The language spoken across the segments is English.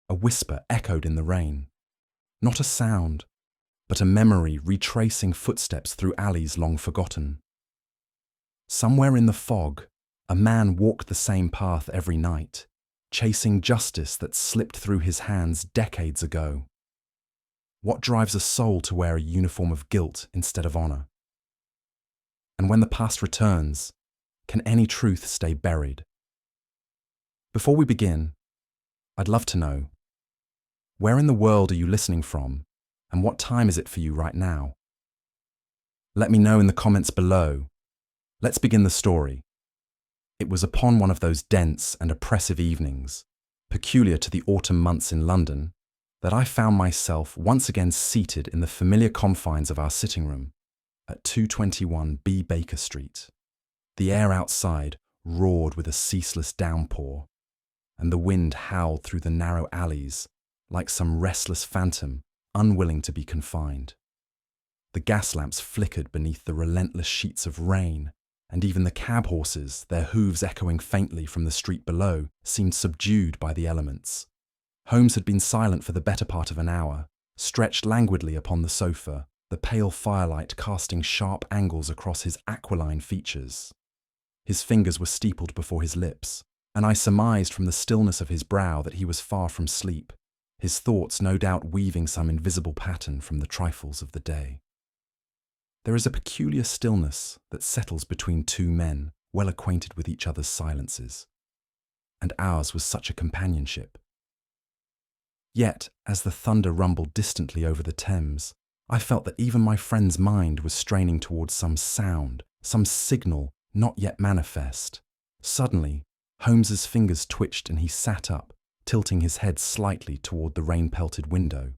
A whisper echoed in the rain. Not a sound, but a memory retracing footsteps through alleys long forgotten. Somewhere in the fog, a man walked the same path every night, chasing justice that slipped through his hands decades ago. What drives a soul to wear a uniform of guilt instead of honor? And when the past returns, can any truth stay buried? Before we begin, I'd love to know, where in the world are you listening from, and what time is it for you right now? Let me know in the comments below. Let's begin the story. It was upon one of those dense and oppressive evenings, peculiar to the autumn months in London, that I found myself once again seated in the familiar confines of our sitting room at 221 B Baker Street. The air outside roared with a ceaseless downpour, and the wind howled through the narrow alleys like some restless phantom unwilling to be confined. The gas lamps flickered beneath the relentless sheets of rain, and even the cab horses, their hooves echoing faintly from the street below, seemed subdued by the elements. Holmes had been silent for the better part of an hour, stretched languidly upon the sofa, the pale firelight casting sharp angles across his aquiline features. His fingers were steepled before his lips, and I surmised from the stillness of his brow that he was far from sleep, his thoughts no doubt weaving some invisible pattern from the trifles of the day. There is a peculiar stillness that settles between two men well acquainted with each other's silences, and ours was such a companionship. Yet, as the thunder rumbled distantly over the Thames, I felt that even my friend's mind was straining towards some sound, some signal not yet manifest. Suddenly, Holmes's fingers twitched and he sat up, tilting his head slightly toward the rain-pelted window.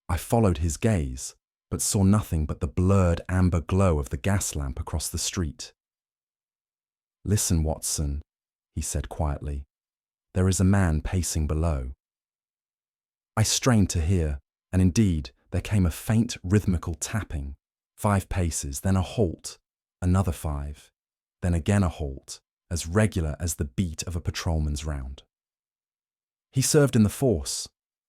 I followed his gaze, but saw nothing but the blurred amber glow of the gas lamp across the street. "Listen, Watson," he said quietly. "There is a man pacing below." I strained to hear, and indeed there came a faint rhythmical tapping, 5 paces, then a halt, another 5, then again a halt, as regular as the beat of a patrolman's round. "He served in the force,"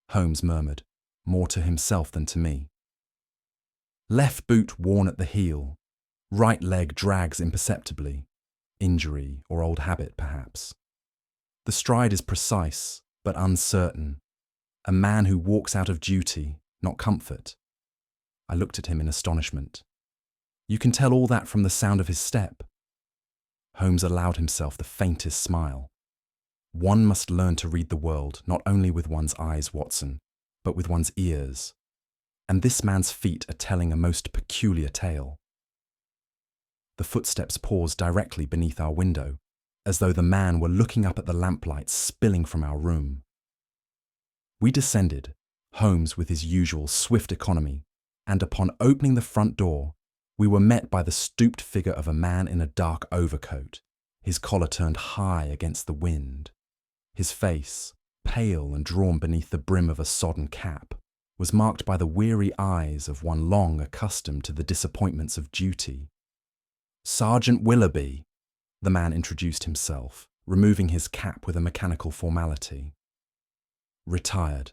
Holmes murmured, more to himself than to me. "Left boot worn at the heel, right leg drags imperceptibly, injury or old habit perhaps. The stride is precise, but uncertain. A man who walks out of duty, not comfort." I looked at him in astonishment. "You can tell all that from the sound of his step." Holmes allowed himself the faintest smile. "One must learn to read the world not only with one's eyes, Watson, but with one's ears. And this man's feet are telling a most peculiar tale." The footsteps paused directly beneath our window, as though the man were looking up at the lamplight spilling from our room. We descended, Holmes with his usual swift economy, and upon opening the front door, we were met by the stooped figure of a man in a dark overcoat, his collar turned high against the wind. His face, pale and drawn beneath the brim of a sodden cap, was marked by the weary eyes of one long accustomed to the disappointments of duty. "Sergeant Willoughby," the man introduced himself, removing his cap with a mechanical formality. "Retired."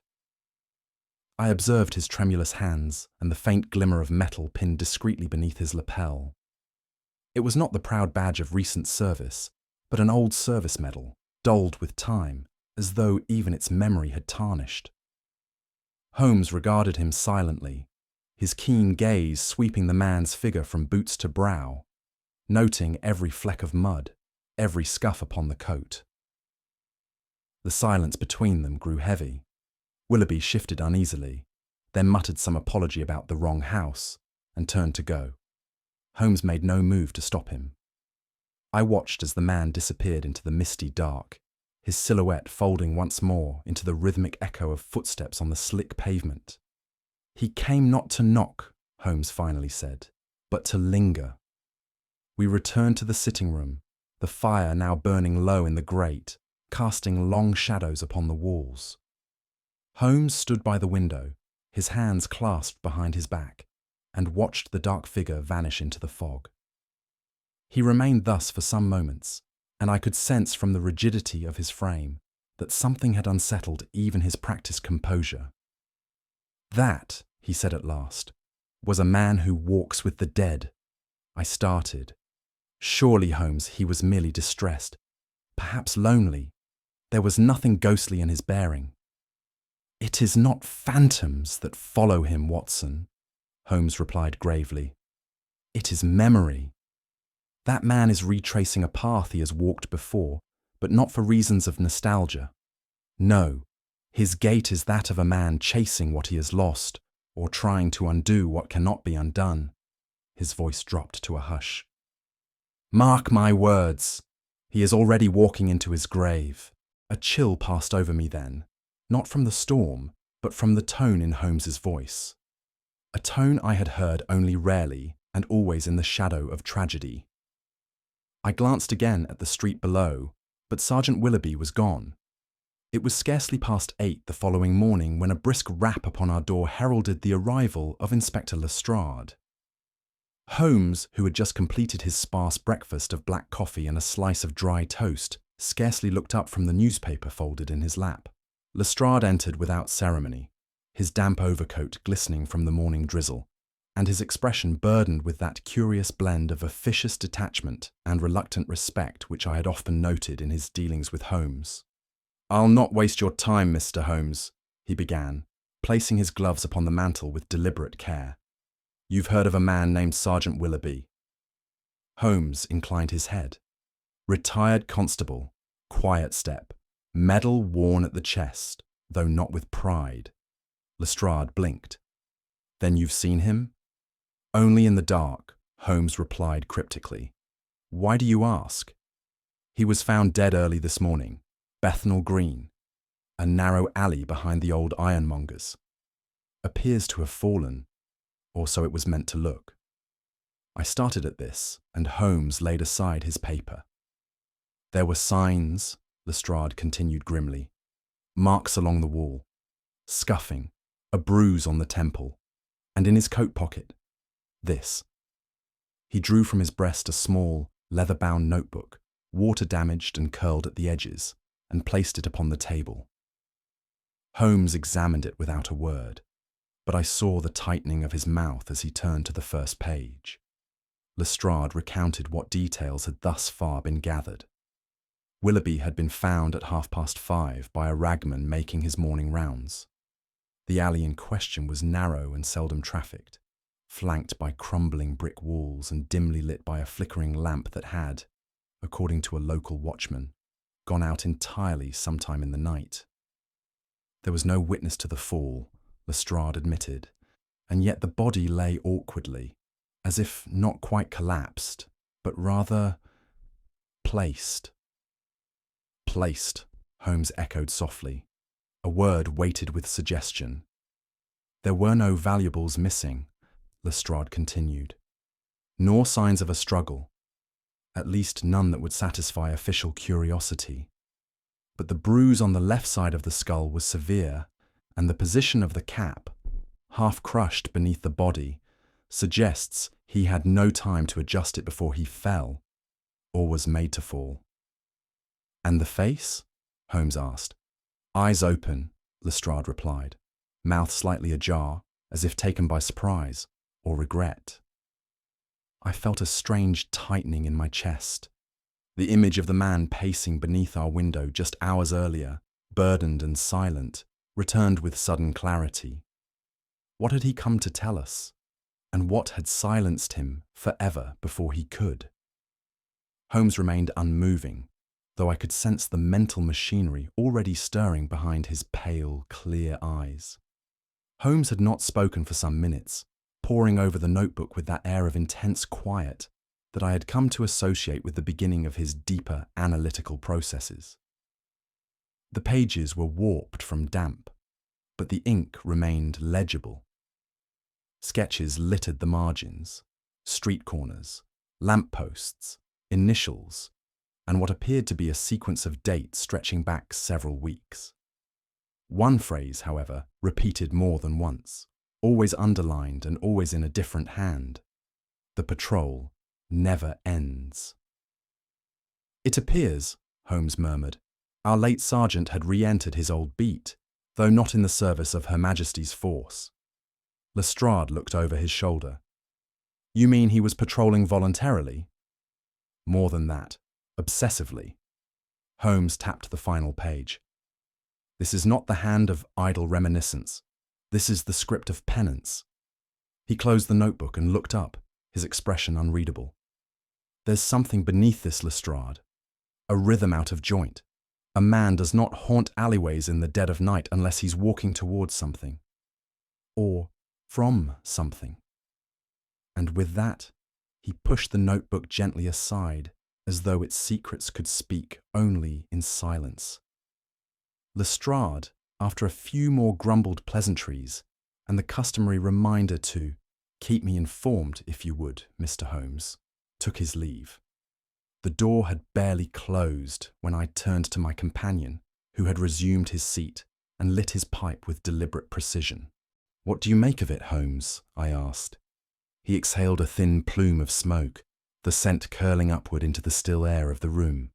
I observed his tremulous hands and the faint glimmer of metal pinned discreetly beneath his lapel. It was not the proud badge of recent service, but an old service medal, dulled with time, as though even its memory had tarnished. Holmes regarded him silently, his keen gaze sweeping the man's figure from boots to brow, noting every fleck of mud, every scuff upon the coat. The silence between them grew heavy. Willoughby shifted uneasily, then muttered some apology about the wrong house, and turned to go. Holmes made no move to stop him. I watched as the man disappeared into the misty dark, his silhouette folding once more into the rhythmic echo of footsteps on the slick pavement. "He came not to knock," Holmes finally said, "but to linger." We returned to the sitting room, the fire now burning low in the grate, casting long shadows upon the walls. Holmes stood by the window, his hands clasped behind his back, and watched the dark figure vanish into the fog. He remained thus for some moments, and I could sense from the rigidity of his frame that something had unsettled even his practiced composure. "That," he said at last, "was a man who walks with the dead." I started. Surely, Holmes, he was merely distressed, perhaps lonely. There was nothing ghostly in his bearing. "It is not phantoms that follow him, Watson," Holmes replied gravely. "It is memory. That man is retracing a path he has walked before, but not for reasons of nostalgia. No, his gait is that of a man chasing what he has lost, or trying to undo what cannot be undone." His voice dropped to a hush. "Mark my words, he is already walking into his grave." A chill passed over me then, not from the storm, but from the tone in Holmes's voice. A tone I had heard only rarely and always in the shadow of tragedy. I glanced again at the street below, but Sergeant Willoughby was gone. It was scarcely past 8 the following morning when a brisk rap upon our door heralded the arrival of Inspector Lestrade. Holmes, who had just completed his sparse breakfast of black coffee and a slice of dry toast, scarcely looked up from the newspaper folded in his lap. Lestrade entered without ceremony, his damp overcoat glistening from the morning drizzle, and his expression burdened with that curious blend of officious detachment and reluctant respect which I had often noted in his dealings with Holmes. "I'll not waste your time, Mr. Holmes," he began, placing his gloves upon the mantel with deliberate care. "You've heard of a man named Sergeant Willoughby?" Holmes inclined his head. Retired constable, quiet step, medal worn at the chest, though not with pride. Lestrade blinked. "Then you've seen him?" "Only in the dark," Holmes replied cryptically. "Why do you ask?" "He was found dead early this morning, Bethnal Green, a narrow alley behind the old ironmonger's. Appears to have fallen, or so it was meant to look." I started at this, and Holmes laid aside his paper. "There were signs," Lestrade continued grimly, "marks along the wall, scuffing, a bruise on the temple, and in his coat pocket, this." He drew from his breast a small, leather-bound notebook, water-damaged and curled at the edges, and placed it upon the table. Holmes examined it without a word, but I saw the tightening of his mouth as he turned to the first page. Lestrade recounted what details had thus far been gathered. Willoughby had been found at 5:30 by a ragman making his morning rounds. The alley in question was narrow and seldom trafficked, flanked by crumbling brick walls and dimly lit by a flickering lamp that had, according to a local watchman, gone out entirely sometime in the night. There was no witness to the fall, Lestrade admitted, and yet the body lay awkwardly, as if not quite collapsed, but rather placed. "Placed," Holmes echoed softly, a word weighted with suggestion. "There were no valuables missing," Lestrade continued, "nor signs of a struggle, at least none that would satisfy official curiosity. But the bruise on the left side of the skull was severe, and the position of the cap, half crushed beneath the body, suggests he had no time to adjust it before he fell, or was made to fall." "And the face?" Holmes asked. "Eyes open," Lestrade replied, mouth slightly ajar, as if taken by surprise or regret. I felt a strange tightening in my chest. The image of the man pacing beneath our window just hours earlier, burdened and silent, returned with sudden clarity. What had he come to tell us? And what had silenced him forever before he could? Holmes remained unmoving, though I could sense the mental machinery already stirring behind his pale, clear eyes. Holmes had not spoken for some minutes, poring over the notebook with that air of intense quiet that I had come to associate with the beginning of his deeper analytical processes. The pages were warped from damp, but the ink remained legible. Sketches littered the margins, street corners, lampposts, initials, and what appeared to be a sequence of dates stretching back several weeks. One phrase, however, repeated more than once, always underlined and always in a different hand. "The patrol never ends." "It appears," Holmes murmured, Our late sergeant had re-entered his old beat, though not in the service of Her Majesty's force. Lestrade looked over his shoulder. You mean he was patrolling voluntarily? More than that, obsessively. Holmes tapped the final page. This is not the hand of idle reminiscence. This is the script of penance. He closed the notebook and looked up, his expression unreadable. There's something beneath this, Lestrade. A rhythm out of joint. A man does not haunt alleyways in the dead of night unless he's walking towards something. Or from something. And with that, he pushed the notebook gently aside, as though its secrets could speak only in silence. Lestrade, after a few more grumbled pleasantries, and the customary reminder to keep me informed, if you would, Mr. Holmes, took his leave. The door had barely closed when I turned to my companion, who had resumed his seat and lit his pipe with deliberate precision. What do you make of it, Holmes? I asked. He exhaled a thin plume of smoke, the scent curling upward into the still air of the room.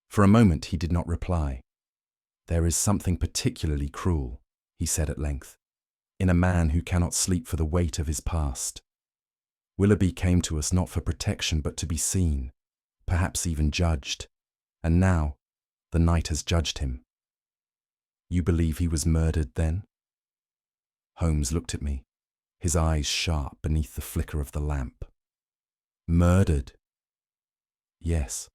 For a moment he did not reply. There is something particularly cruel, he said at length, in a man who cannot sleep for the weight of his past. Willoughby came to us not for protection but to be seen, perhaps even judged, and now the night has judged him. You believe he was murdered then? Holmes looked at me, his eyes sharp beneath the flicker of the lamp. Murdered? Yes,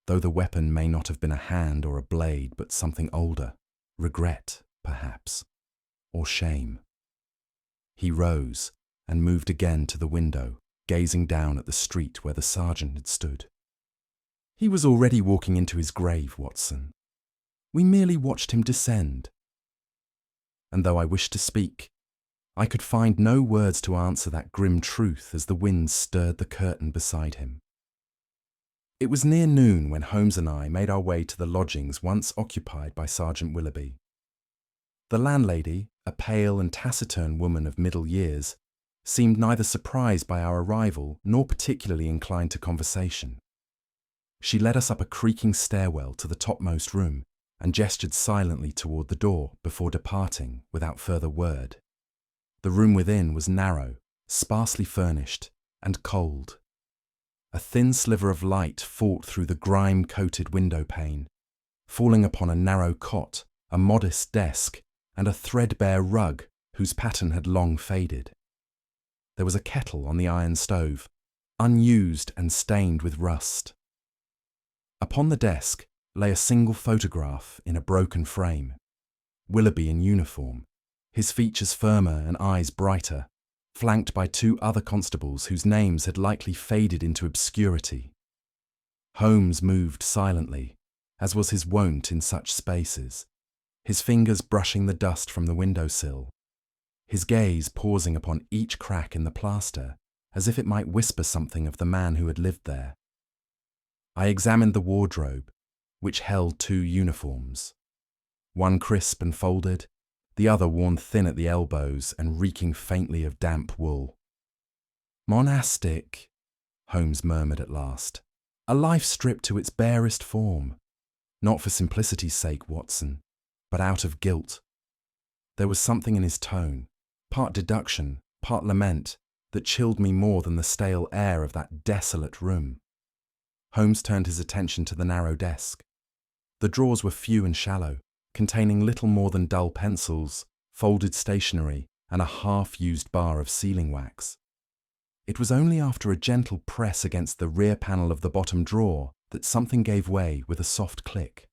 though the weapon may not have been a hand or a blade, but something older, regret, perhaps, or shame. He rose and moved again to the window, gazing down at the street where the sergeant had stood. He was already walking into his grave, Watson. We merely watched him descend. And though I wished to speak, I could find no words to answer that grim truth as the wind stirred the curtain beside him. It was near noon when Holmes and I made our way to the lodgings once occupied by Sergeant Willoughby. The landlady, a pale and taciturn woman of middle years, seemed neither surprised by our arrival nor particularly inclined to conversation. She led us up a creaking stairwell to the topmost room and gestured silently toward the door before departing without further word. The room within was narrow, sparsely furnished, and cold. A thin sliver of light fought through the grime-coated window pane, falling upon a narrow cot, a modest desk, and a threadbare rug whose pattern had long faded. There was a kettle on the iron stove, unused and stained with rust. Upon the desk lay a single photograph in a broken frame. Willoughby in uniform, his features firmer and eyes brighter, flanked by two other constables whose names had likely faded into obscurity. Holmes moved silently, as was his wont in such spaces, his fingers brushing the dust from the windowsill, his gaze pausing upon each crack in the plaster, as if it might whisper something of the man who had lived there. I examined the wardrobe, which held two uniforms, one crisp and folded, the other worn thin at the elbows and reeking faintly of damp wool. Monastic, Holmes murmured at last. A life stripped to its barest form. Not for simplicity's sake, Watson, but out of guilt. There was something in his tone, part deduction, part lament, that chilled me more than the stale air of that desolate room. Holmes turned his attention to the narrow desk. The drawers were few and shallow, containing little more than dull pencils, folded stationery, and a half-used bar of sealing wax. It was only after a gentle press against the rear panel of the bottom drawer that something gave way with a soft click.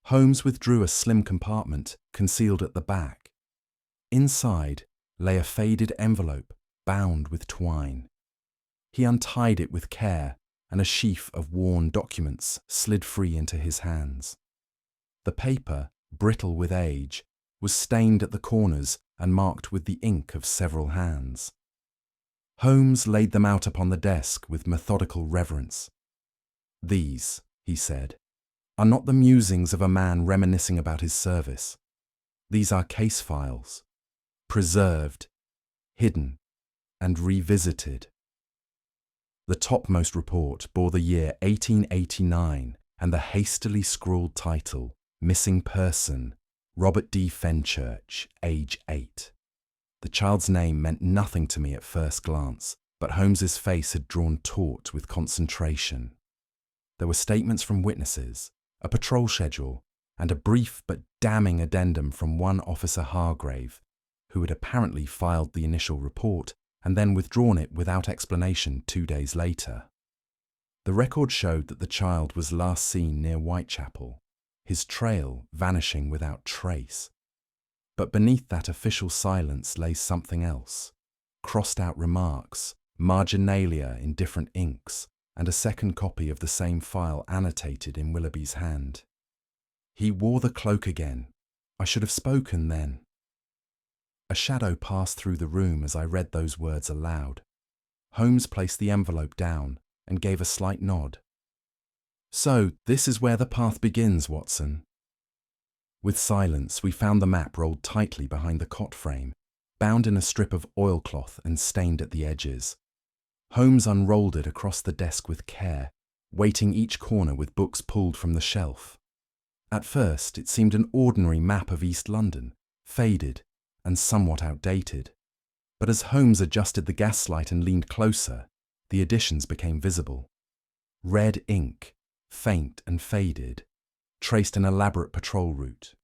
Holmes withdrew a slim compartment concealed at the back. Inside lay a faded envelope bound with twine. He untied it with care, and a sheaf of worn documents slid free into his hands. The paper, brittle with age, was stained at the corners and marked with the ink of several hands. Holmes laid them out upon the desk with methodical reverence. These, he said, are not the musings of a man reminiscing about his service. These are case files, preserved, hidden, and revisited. The topmost report bore the year 1889 and the hastily scrawled title, Missing person, Robert D. Fenchurch, age 8. The child's name meant nothing to me at first glance, but Holmes's face had drawn taut with concentration. There were statements from witnesses, a patrol schedule, and a brief but damning addendum from one Officer Hargreaves, who had apparently filed the initial report and then withdrawn it without explanation 2 days later. The record showed that the child was last seen near Whitechapel, his trail vanishing without trace. But beneath that official silence lay something else: crossed-out remarks, marginalia in different inks, and a second copy of the same file annotated in Willoughby's hand. He wore the cloak again. I should have spoken then. A shadow passed through the room as I read those words aloud. Holmes placed the envelope down and gave a slight nod. So, this is where the path begins, Watson. With silence, we found the map rolled tightly behind the cot frame, bound in a strip of oilcloth and stained at the edges. Holmes unrolled it across the desk with care, weighting each corner with books pulled from the shelf. At first, it seemed an ordinary map of East London, faded and somewhat outdated. But as Holmes adjusted the gaslight and leaned closer, the additions became visible. Red ink, faint and faded, traced an elaborate patrol route.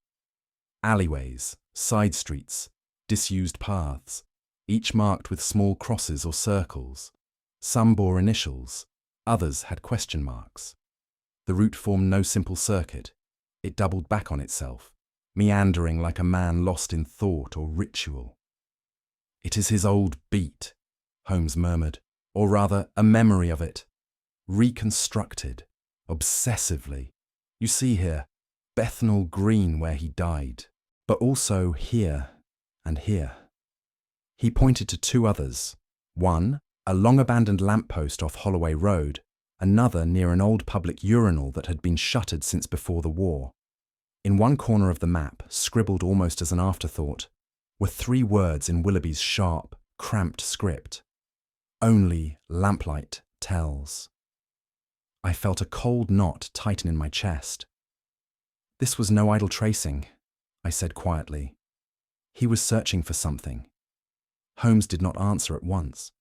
Alleyways, side streets, disused paths, each marked with small crosses or circles. Some bore initials, others had question marks. The route formed no simple circuit. It doubled back on itself, meandering like a man lost in thought or ritual. "It is his old beat," Holmes murmured, "or rather, a memory of it. Reconstructed, obsessively. You see here, Bethnal Green where he died, but also here and here." He pointed to 2 others. One, a long-abandoned lamppost off Holloway Road, another near an old public urinal that had been shuttered since before the war. In one corner of the map, scribbled almost as an afterthought, were 3 words in Willoughby's sharp, cramped script. "Only lamplight tells." I felt a cold knot tighten in my chest. "This was no idle tracing," I said quietly. He was searching for something. Holmes did not answer at once.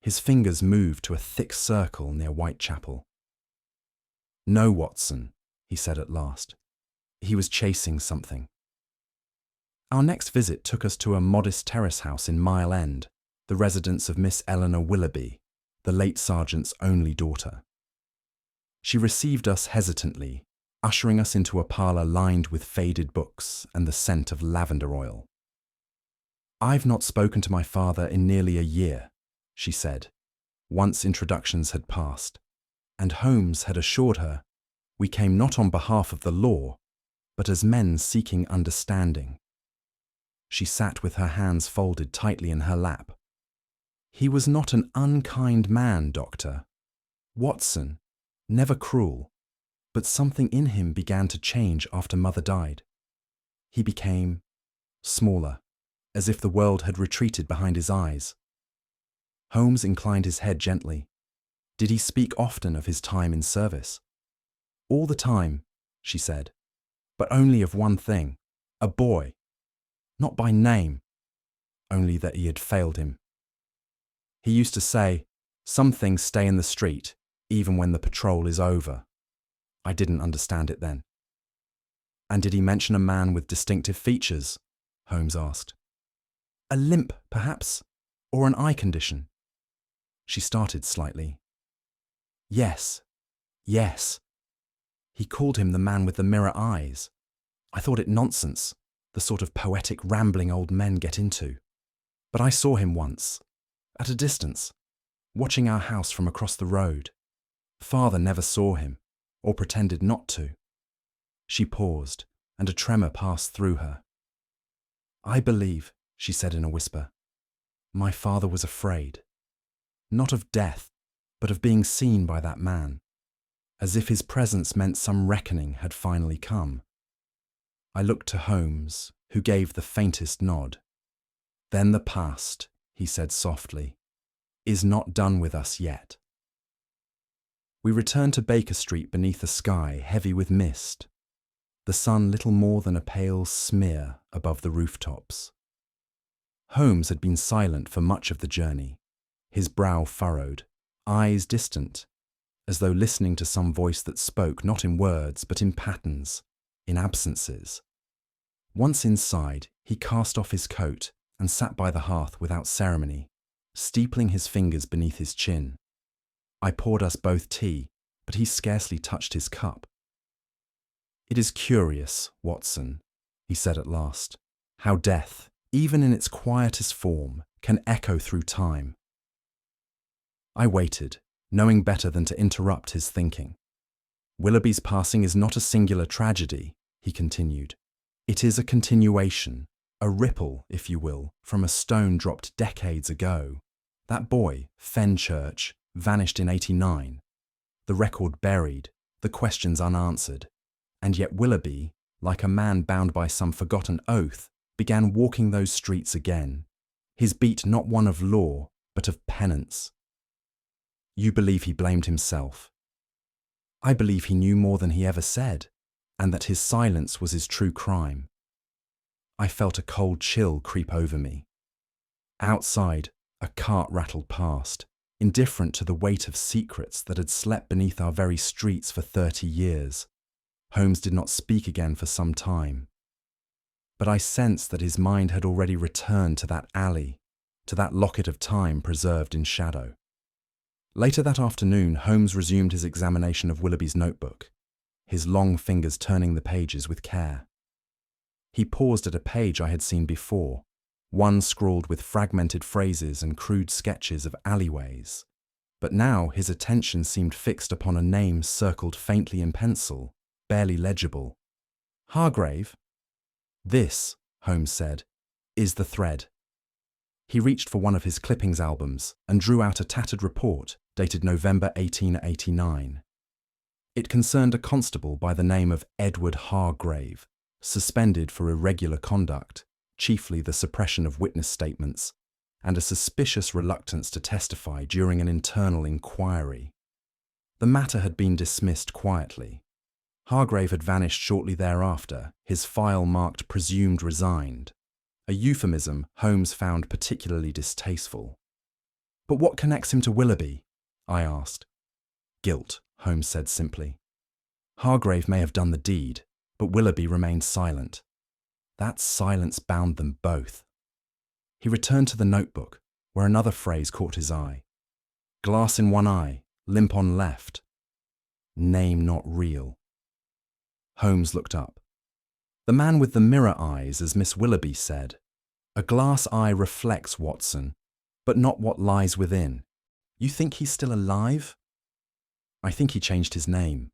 His fingers moved to a thick circle near Whitechapel. "No, Watson," he said at last. He was chasing something. Our next visit took us to a modest terrace house in Mile End, the residence of Miss Eleanor Willoughby, the late sergeant's only daughter. She received us hesitantly, ushering us into a parlour lined with faded books and the scent of lavender oil. "I've not spoken to my father in nearly a year," she said, once introductions had passed, and Holmes had assured her we came not on behalf of the law, but as men seeking understanding. She sat with her hands folded tightly in her lap. "He was not an unkind man, Doctor. Watson, never cruel, but something in him began to change after Mother died. He became smaller, as if the world had retreated behind his eyes." Holmes inclined his head gently. "Did he speak often of his time in service?" "All the time," she said, "but only of one thing, a boy. Not by name, only that he had failed him. He used to say, 'Some things stay in the street, even when the patrol is over.' I didn't understand it then." "And did he mention a man with distinctive features?" Holmes asked. "A limp, perhaps, or an eye condition?" She started slightly. Yes. He called him the man with the mirror eyes. I thought it nonsense, the sort of poetic rambling old men get into. But I saw him once, at a distance, watching our house from across the road. Father never saw him, or pretended not to." She paused, and a tremor passed through her. "I believe," she said in a whisper, "my father was afraid. Not of death, but of being seen by that man, as if his presence meant some reckoning had finally come." I looked to Holmes, who gave the faintest nod. "Then the past," he said softly, "is not done with us yet." We returned to Baker Street beneath a sky heavy with mist. the sun little more than a pale smear above the rooftops. Holmes had been silent for much of the journey, his brow furrowed, eyes distant, as though listening to some voice that spoke not in words but in patterns, in absences. Once inside, he cast off his coat and sat by the hearth without ceremony, steepling his fingers beneath his chin. I poured us both tea, but he scarcely touched his cup. "It is curious, Watson," he said at last, "how death, even in its quietest form, can echo through time." I waited, knowing better than to interrupt his thinking. "Willoughby's passing is not a singular tragedy," he continued. "It is a continuation, a ripple, if you will, from a stone dropped decades ago. That boy, Fenchurch, vanished in '89. The record buried, the questions unanswered. And yet Willoughby, like a man bound by some forgotten oath, began walking those streets again, his beat not one of law, but of penance." "You believe he blamed himself?" "I believe he knew more than he ever said, and that his silence was his true crime." I felt a cold chill creep over me. Outside, a cart rattled past, indifferent to the weight of secrets that had slept beneath our very streets for 30 years. Holmes did not speak again for some time. But I sensed that his mind had already returned to that alley, to that locket of time preserved in shadow. Later that afternoon, Holmes resumed his examination of Willoughby's notebook, his long fingers turning the pages with care. He paused at a page I had seen before, one scrawled with fragmented phrases and crude sketches of alleyways. But now his attention seemed fixed upon a name circled faintly in pencil, barely legible. "Hargrave?" "This," Holmes said, "is the thread." He reached for one of his clippings albums and drew out a tattered report dated November 1889. It concerned a constable by the name of Edward Hargrave, suspended for irregular conduct, chiefly the suppression of witness statements, and a suspicious reluctance to testify during an internal inquiry. The matter had been dismissed quietly. Hargrave had vanished shortly thereafter, his file marked "presumed resigned," a euphemism Holmes found particularly distasteful. "But what connects him to Willoughby?" I asked. "Guilt," Holmes said simply. "Hargrave may have done the deed, but Willoughby remained silent. That silence bound them both." He returned to the notebook, where another phrase caught his eye. "Glass in one eye, limp on left. Name not real." Holmes looked up. "The man with the mirror eyes, as Miss Willoughby said. A glass eye reflects, Watson, but not what lies within. You think he's still alive?" "I think he changed his name.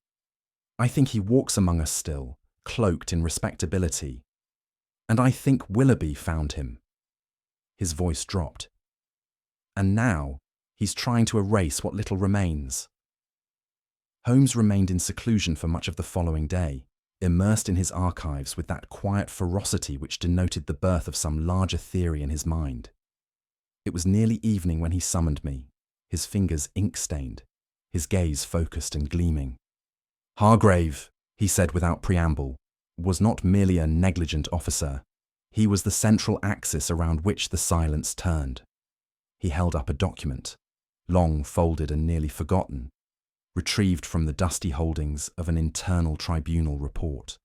I think he walks among us still, cloaked in respectability. And I think Willoughby found him." His voice dropped. "And now he's trying to erase what little remains." Holmes remained in seclusion for much of the following day, immersed in his archives with that quiet ferocity which denoted the birth of some larger theory in his mind. It was nearly evening when he summoned me, his fingers ink-stained, his gaze focused and gleaming. "Hargrave," he said without preamble, "was not merely a negligent officer. He was the central axis around which the silence turned." He held up a document, long folded and nearly forgotten, retrieved from the dusty holdings of an internal tribunal report.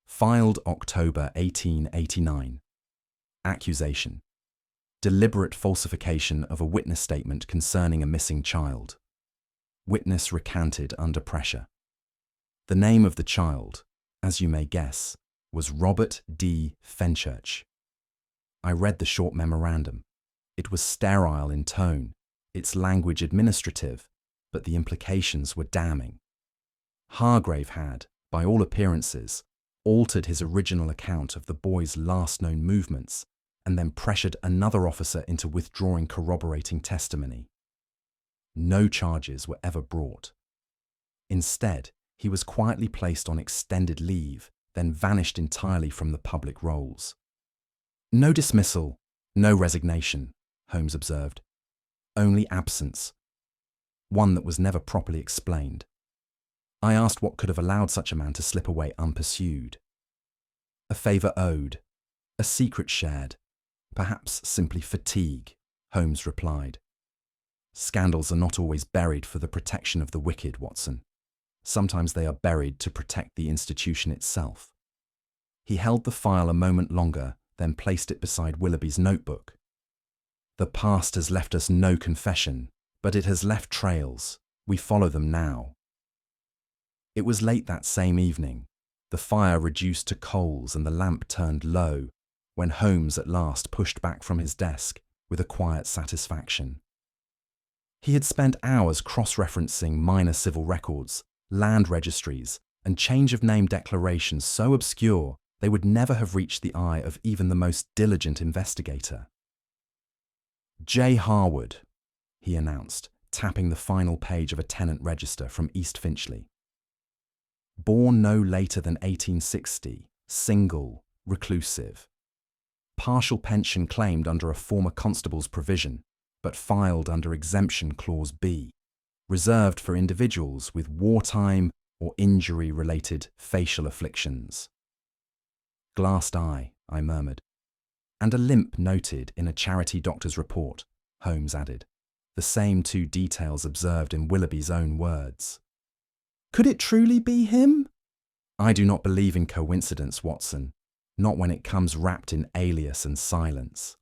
Filed October 1889. Accusation: deliberate falsification of a witness statement concerning a missing child. Witness recanted under pressure. The name of the child, as you may guess, was Robert D. Fenchurch. I read the short memorandum. It was sterile in tone, its language administrative, but the implications were damning. Hargrave had, by all appearances, altered his original account of the boy's last known movements and then pressured another officer into withdrawing corroborating testimony. No charges were ever brought. Instead, he was quietly placed on extended leave, then vanished entirely from the public rolls. "No dismissal, no resignation," Holmes observed. "Only absence. One that was never properly explained. I asked what could have allowed such a man to slip away unpursued. A favour owed, a secret shared, perhaps simply fatigue, Holmes replied. Scandals are not always buried for the protection of the wicked, Watson. Sometimes they are buried to protect the institution itself. He held the file a moment longer, then placed it beside Willoughby's notebook. The past has left us no confession, but it has left trails. We follow them now. It was late that same evening, the fire reduced to coals and the lamp turned low, when Holmes at last pushed back from his desk with a quiet satisfaction. He had spent hours cross-referencing minor civil records, land registries, and change-of-name declarations so obscure they would never have reached the eye of even the most diligent investigator. J. Harwood, he announced, tapping the final page of a tenant register from East Finchley. Born no later than 1860, single, reclusive. Partial pension claimed under a former constable's provision, but filed under Exemption Clause B, reserved for individuals with wartime or injury-related facial afflictions. Glassed eye, I murmured. And a limp noted in a charity doctor's report, Holmes added, the same two details observed in Willoughby's own words. Could it truly be him? I do not believe in coincidence, Watson, not when it comes wrapped in alias and silence.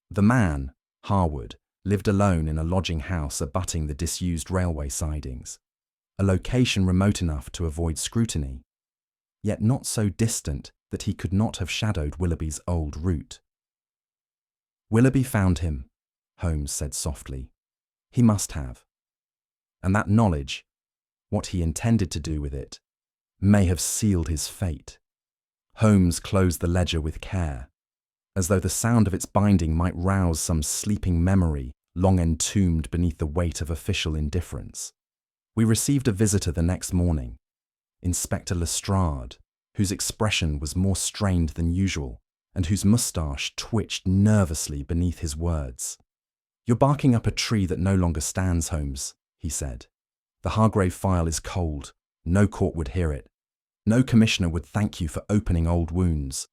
The man, Harwood, lived alone in a lodging house abutting the disused railway sidings, a location remote enough to avoid scrutiny, yet not so distant that he could not have shadowed Willoughby's old route. Willoughby found him, Holmes said softly. He must have. And that knowledge, what he intended to do with it, may have sealed his fate. Holmes closed the ledger with care, as though the sound of its binding might rouse some sleeping memory long entombed beneath the weight of official indifference. We received a visitor the next morning, Inspector Lestrade, whose expression was more strained than usual, and whose moustache twitched nervously beneath his words. You're barking up a tree that no longer stands, Holmes, he said. The Hargreaves file is cold. No court would hear it. No commissioner would thank you for opening old wounds.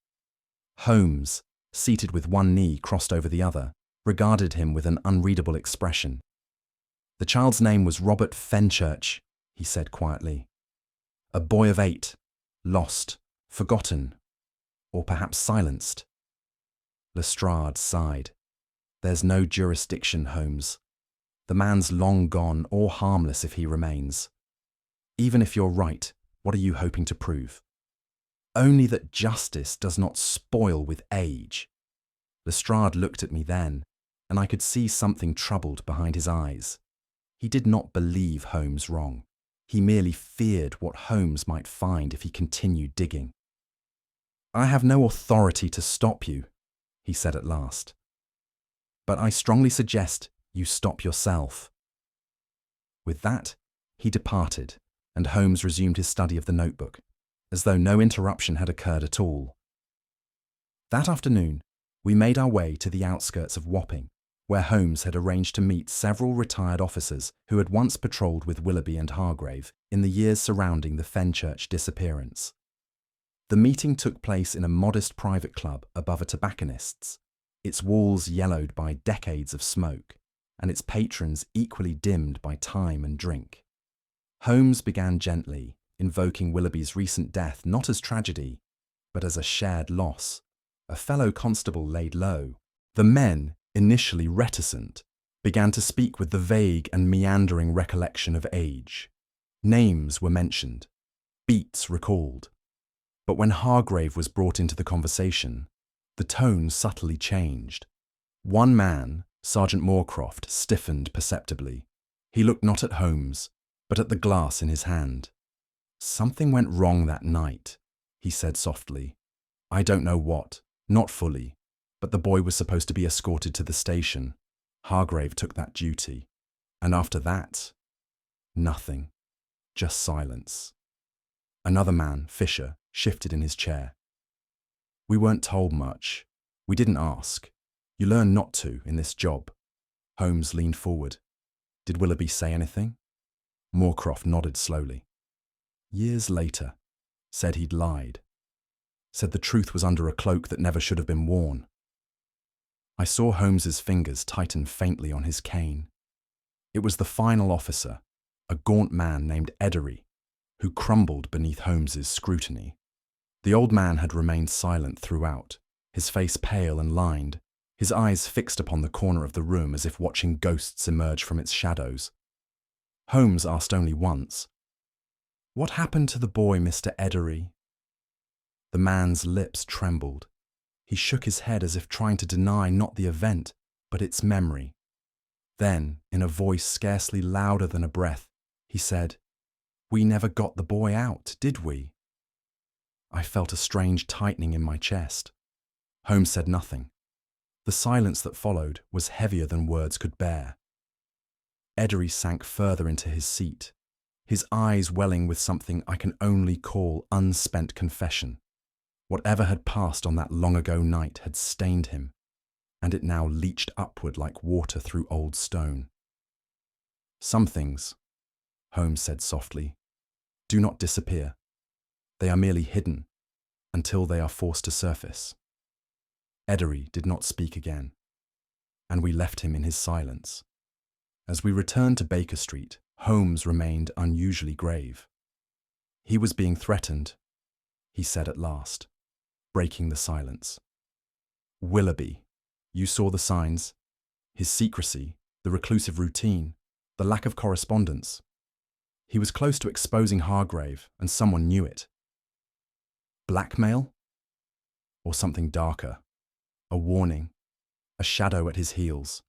Holmes, seated with one knee crossed over the other, regarded him with an unreadable expression. The child's name was Robert Fenchurch, he said quietly. A boy of 8, lost, forgotten, or perhaps silenced. Lestrade sighed. There's no jurisdiction, Holmes. The man's long gone or harmless if he remains. Even if you're right, what are you hoping to prove? Only that justice does not spoil with age. Lestrade looked at me then, and I could see something troubled behind his eyes. He did not believe Holmes wrong. He merely feared what Holmes might find if he continued digging. I have no authority to stop you, he said at last. But I strongly suggest you stop yourself. With that, he departed, and Holmes resumed his study of the notebook, as though no interruption had occurred at all. That afternoon, we made our way to the outskirts of Wapping, where Holmes had arranged to meet several retired officers who had once patrolled with Willoughby and Hargreaves in the years surrounding the Fenchurch disappearance. The meeting took place in a modest private club above a tobacconist's, its walls yellowed by decades of smoke, and its patrons equally dimmed by time and drink. Holmes began gently, invoking Willoughby's recent death not as tragedy, but as a shared loss. A fellow constable laid low. The men, initially reticent, began to speak with the vague and meandering recollection of age. Names were mentioned, beats recalled. But when Hargreaves was brought into the conversation, the tone subtly changed. One man, Sergeant Moorcroft, stiffened perceptibly. He looked not at Holmes, but at the glass in his hand. Something went wrong that night, he said softly. I don't know what, not fully, but the boy was supposed to be escorted to the station. Hargreaves took that duty. And after that, nothing, just silence. Another man, Fisher, shifted in his chair. We weren't told much. We didn't ask. You learn not to in this job. Holmes leaned forward. Did Willoughby say anything? Moorcroft nodded slowly. Years later, said he'd lied. Said the truth was under a cloak that never should have been worn. I saw Holmes's fingers tighten faintly on his cane. It was the final officer, a gaunt man named Edmund, who crumbled beneath Holmes's scrutiny. The old man had remained silent throughout, his face pale and lined, his eyes fixed upon the corner of the room as if watching ghosts emerge from its shadows. Holmes asked only once, "What happened to the boy, Mr. Edmund?" The man's lips trembled. He shook his head as if trying to deny not the event, but its memory. Then, in a voice scarcely louder than a breath, he said, "We never got the boy out, did we?" I felt a strange tightening in my chest. Holmes said nothing. The silence that followed was heavier than words could bear. Edmund sank further into his seat, his eyes welling with something I can only call unspent confession. Whatever had passed on that long-ago night had stained him, and it now leached upward like water through old stone. "Some things," Holmes said softly, "do not disappear. They are merely hidden until they are forced to surface." Edmund did not speak again, and we left him in his silence. As we returned to Baker Street, Holmes remained unusually grave. "He was being threatened," he said at last, breaking the silence. "Willoughby, you saw the signs, his secrecy, the reclusive routine, the lack of correspondence. He was close to exposing Hargreaves, and someone knew it. Blackmail? Or something darker? A warning, a shadow at his heels."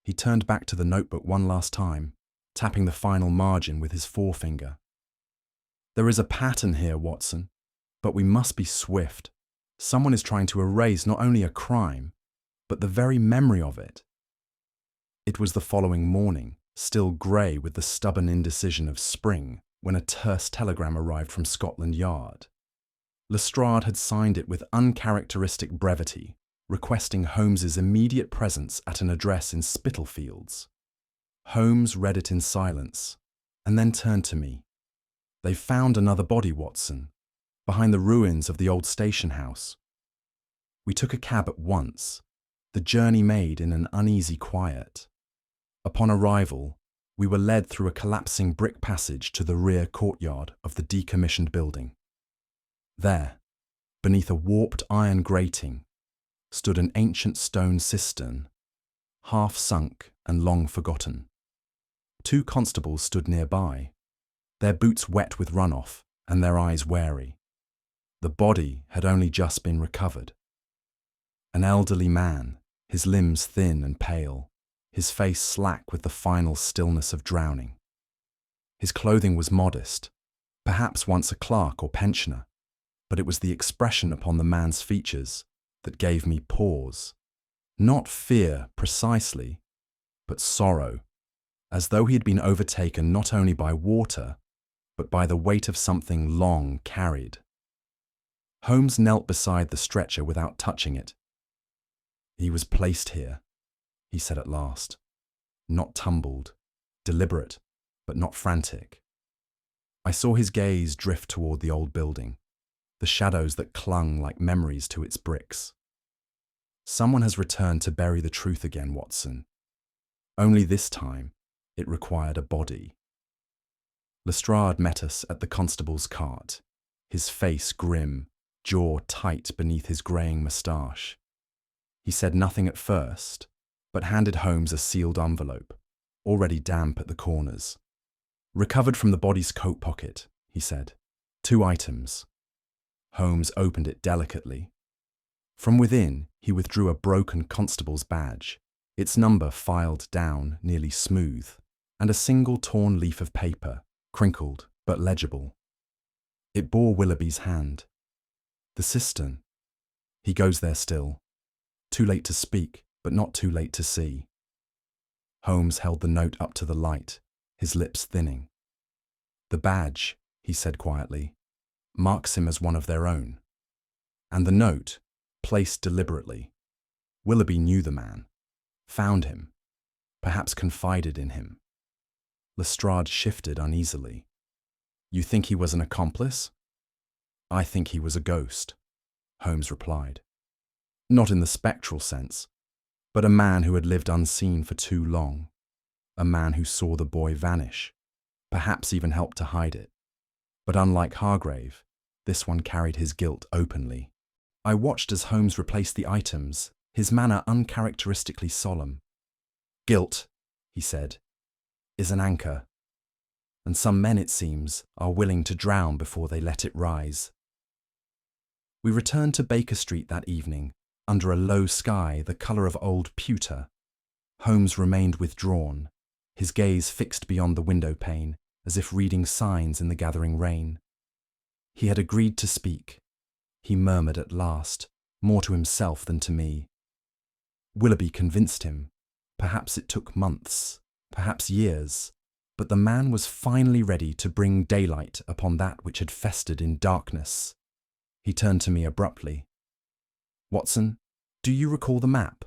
He turned back to the notebook one last time, tapping the final margin with his forefinger. "There is a pattern here, Watson, but we must be swift. Someone is trying to erase not only a crime, but the very memory of it." It was the following morning, still grey with the stubborn indecision of spring, when a terse telegram arrived from Scotland Yard. Lestrade had signed it with uncharacteristic brevity, requesting Holmes's immediate presence at an address in Spitalfields. Holmes read it in silence, and then turned to me. "They've found another body, Watson, behind the ruins of the old station house." We took a cab at once, the journey made in an uneasy quiet. Upon arrival, we were led through a collapsing brick passage to the rear courtyard of the decommissioned building. There, beneath a warped iron grating, stood an ancient stone cistern, half sunk and long forgotten. 2 constables stood nearby, their boots wet with runoff and their eyes wary. The body had only just been recovered. An elderly man, his limbs thin and pale, his face slack with the final stillness of drowning. His clothing was modest, perhaps once a clerk or pensioner, but it was the expression upon the man's features that gave me pause. Not fear precisely, but sorrow, as though he had been overtaken not only by water, but by the weight of something long carried. Holmes knelt beside the stretcher without touching it. "He was placed here," he said at last. "Not tumbled, deliberate, but not frantic." I saw his gaze drift toward the old building, the shadows that clung like memories to its bricks. "Someone has returned to bury the truth again, Watson. Only this time, it required a body." Lestrade met us at the constable's cart, his face grim, jaw tight beneath his greying moustache. He said nothing at first, but handed Holmes a sealed envelope, already damp at the corners. "Recovered from the body's coat pocket," he said. 2 items. Holmes opened it delicately. From within, he withdrew a broken constable's badge, its number filed down nearly smooth, and a single torn leaf of paper, crinkled but legible. It bore Willoughby's hand. "The cistern. He goes there still. Too late to speak, but not too late to see." Holmes held the note up to the light, his lips thinning. "The badge," he said quietly, "marks him as one of their own. And the note, placed deliberately. Willoughby knew the man, found him, perhaps confided in him." Lestrade shifted uneasily. You think he was an accomplice? I think he was a ghost, Holmes replied. Not in the spectral sense, but a man who had lived unseen for too long. A man who saw the boy vanish, perhaps even helped to hide it. But unlike Hargreaves, this one carried his guilt openly. I watched as Holmes replaced the items, his manner uncharacteristically solemn. Guilt, he said, is an anchor, and some men, it seems, are willing to drown before they let it rise. We returned to Baker Street that evening, under a low sky the colour of old pewter. Holmes remained withdrawn, his gaze fixed beyond the window pane, as if reading signs in the gathering rain. He had agreed to speak. He murmured at last, more to himself than to me. Willoughby convinced him. Perhaps it took months, perhaps years, but the man was finally ready to bring daylight upon that which had festered in darkness. He turned to me abruptly. Watson, do you recall the map,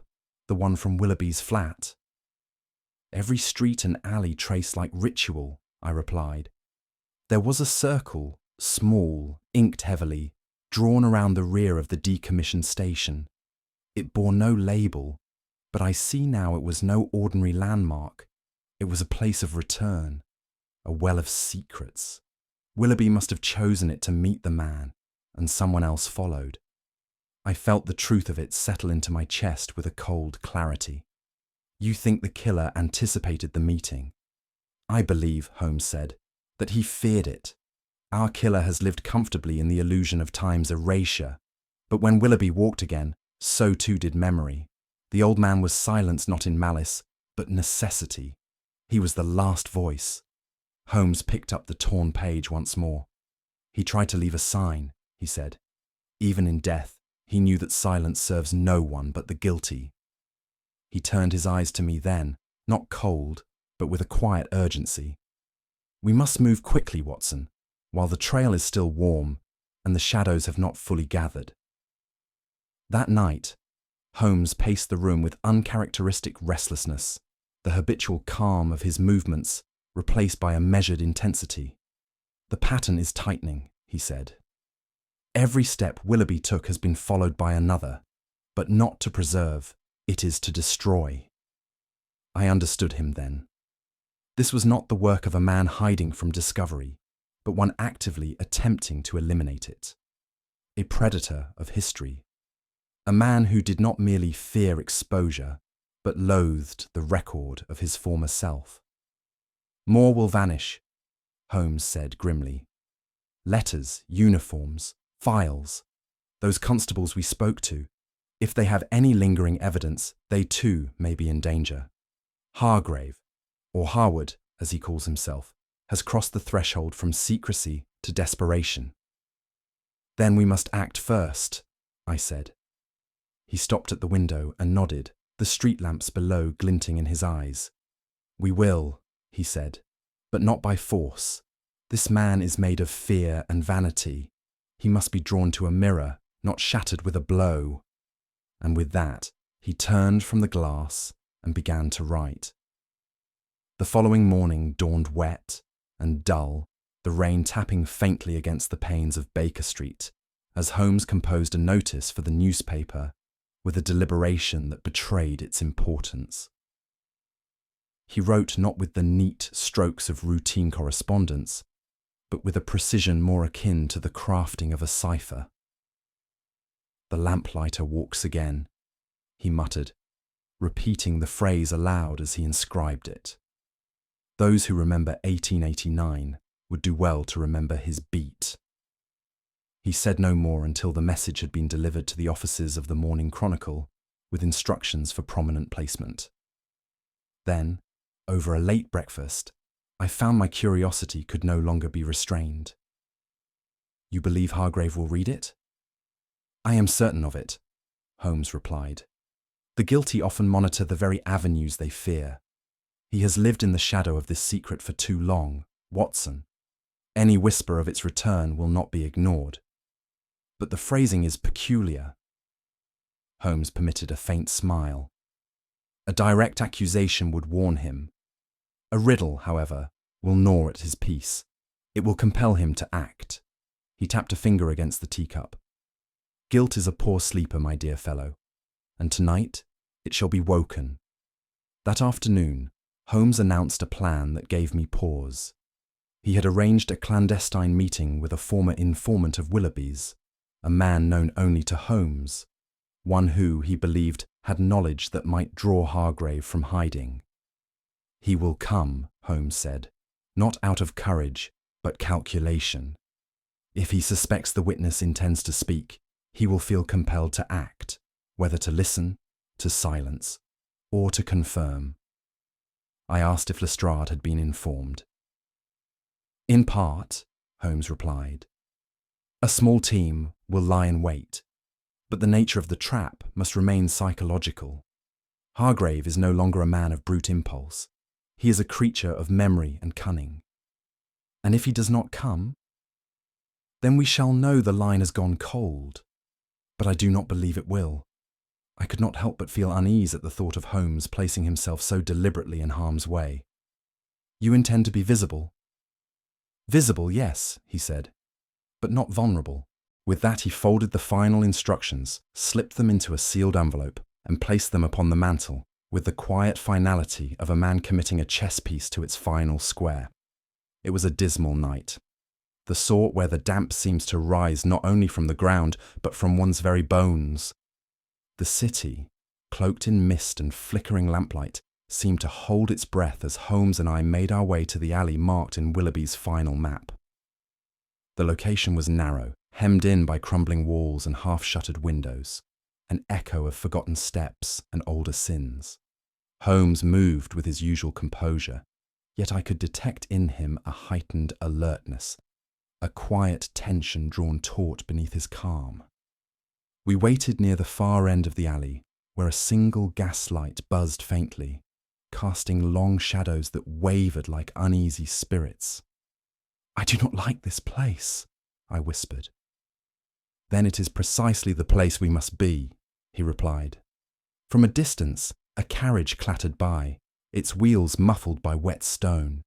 the one from Willoughby's flat? Every street and alley traced like ritual, I replied. There was a circle, small, inked heavily, drawn around the rear of the decommissioned station. It bore no label, but I see now it was no ordinary landmark. It was a place of return, a well of secrets. Willoughby must have chosen it to meet the man, and someone else followed. I felt the truth of it settle into my chest with a cold clarity. You think the killer anticipated the meeting? I believe, Holmes said, that he feared it. Our killer has lived comfortably in the illusion of time's erasure, but when Willoughby walked again, so too did memory. The old man was silenced not in malice, but necessity. He was the last voice. Holmes picked up the torn page once more. He tried to leave a sign, he said. Even in death, he knew that silence serves no one but the guilty. He turned his eyes to me then, not cold, but with a quiet urgency. We must move quickly, Watson, while the trail is still warm and the shadows have not fully gathered. That night, Holmes paced the room with uncharacteristic restlessness, the habitual calm of his movements replaced by a measured intensity. The pattern is tightening, he said. Every step Willoughby took has been followed by another, but not to preserve, it is to destroy. I understood him then. This was not the work of a man hiding from discovery, but one actively attempting to eliminate it. A predator of history. A man who did not merely fear exposure, but loathed the record of his former self. More will vanish, Holmes said grimly. Letters, uniforms, files, those constables we spoke to, if they have any lingering evidence, they too may be in danger. Hargreaves, or Harwood, as he calls himself, has crossed the threshold from secrecy to desperation. Then we must act first, I said. He stopped at the window and nodded, the street lamps below glinting in his eyes. We will, he said, but not by force. This man is made of fear and vanity. He must be drawn to a mirror, not shattered with a blow. And with that, he turned from the glass and began to write. The following morning dawned wet and dull, the rain tapping faintly against the panes of Baker Street, as Holmes composed a notice for the newspaper with a deliberation that betrayed its importance. He wrote not with the neat strokes of routine correspondence, but with a precision more akin to the crafting of a cipher. The lamplighter walks again, he muttered, repeating the phrase aloud as he inscribed it. Those who remember 1889 would do well to remember his beat. He said no more until the message had been delivered to the offices of the Morning Chronicle with instructions for prominent placement. Then, over a late breakfast, I found my curiosity could no longer be restrained. You believe Hargreaves will read it? I am certain of it, Holmes replied. The guilty often monitor the very avenues they fear. He has lived in the shadow of this secret for too long, Watson. Any whisper of its return will not be ignored. But the phrasing is peculiar. Holmes permitted a faint smile. A direct accusation would warn him. A riddle, however, will gnaw at his peace. It will compel him to act. He tapped a finger against the teacup. Guilt is a poor sleeper, my dear fellow, and tonight it shall be woken. That afternoon, Holmes announced a plan that gave me pause. He had arranged a clandestine meeting with a former informant of Willoughby's, a man known only to Holmes, one who, he believed, had knowledge that might draw Hargreaves from hiding. He will come, Holmes said, not out of courage, but calculation. If he suspects the witness intends to speak, he will feel compelled to act, whether to listen, to silence, or to confirm. I asked if Lestrade had been informed. In part, Holmes replied. A small team will lie in wait, but the nature of the trap must remain psychological. Hargreaves is no longer a man of brute impulse. He is a creature of memory and cunning. And if he does not come, then we shall know the line has gone cold. But I do not believe it will. I could not help but feel unease at the thought of Holmes placing himself so deliberately in harm's way. You intend to be visible? Visible, yes, he said, but not vulnerable. With that he folded the final instructions, slipped them into a sealed envelope, and placed them upon the mantel, with the quiet finality of a man committing a chess piece to its final square. It was a dismal night, the sort where the damp seems to rise not only from the ground, but from one's very bones. The city, cloaked in mist and flickering lamplight, seemed to hold its breath as Holmes and I made our way to the alley marked in Willoughby's final map. The location was narrow, hemmed in by crumbling walls and half-shuttered windows, an echo of forgotten steps and older sins. Holmes moved with his usual composure, yet I could detect in him a heightened alertness, a quiet tension drawn taut beneath his calm. We waited near the far end of the alley, where a single gaslight buzzed faintly, casting long shadows that wavered like uneasy spirits. I do not like this place, I whispered. Then it is precisely the place we must be, he replied. From a distance, a carriage clattered by, its wheels muffled by wet stone.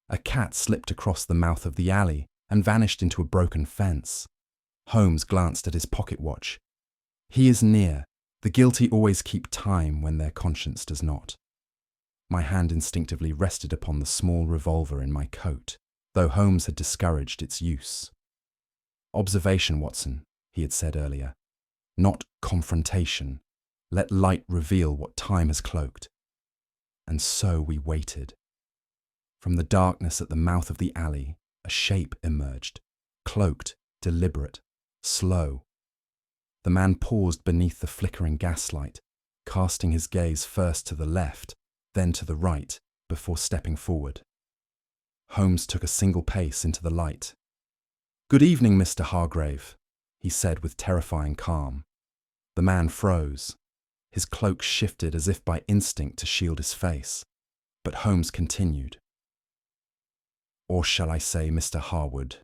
A cat slipped across the mouth of the alley and vanished into a broken fence. Holmes glanced at his pocket watch. He is near. The guilty always keep time when their conscience does not. My hand instinctively rested upon the small revolver in my coat, though Holmes had discouraged its use. Observation, Watson, he had said earlier, not confrontation. Let light reveal what time has cloaked. And so we waited. From the darkness at the mouth of the alley, a shape emerged, cloaked, deliberate, slow. The man paused beneath the flickering gaslight, casting his gaze first to the left, then to the right, before stepping forward. Holmes took a single pace into the light. "Good evening, Mr. Hargreaves," he said with terrifying calm. The man froze. His cloak shifted as if by instinct to shield his face, but Holmes continued. "Or shall I say, Mr. Harwood,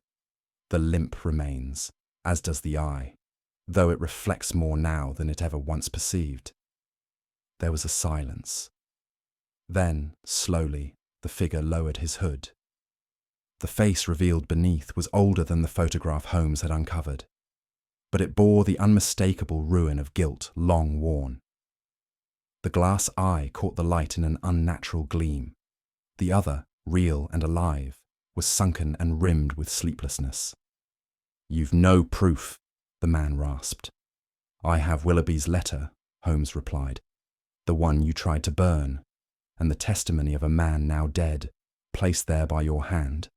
the limp remains, as does the eye, though it reflects more now than it ever once perceived." There was a silence. Then, slowly, the figure lowered his hood. The face revealed beneath was older than the photograph Holmes had uncovered, but it bore the unmistakable ruin of guilt long worn. The glass eye caught the light in an unnatural gleam. The other, real and alive, was sunken and rimmed with sleeplessness. "You've no proof," the man rasped. "I have Willoughby's letter," Holmes replied, "the one you tried to burn, and the testimony of a man now dead, placed there by your hand."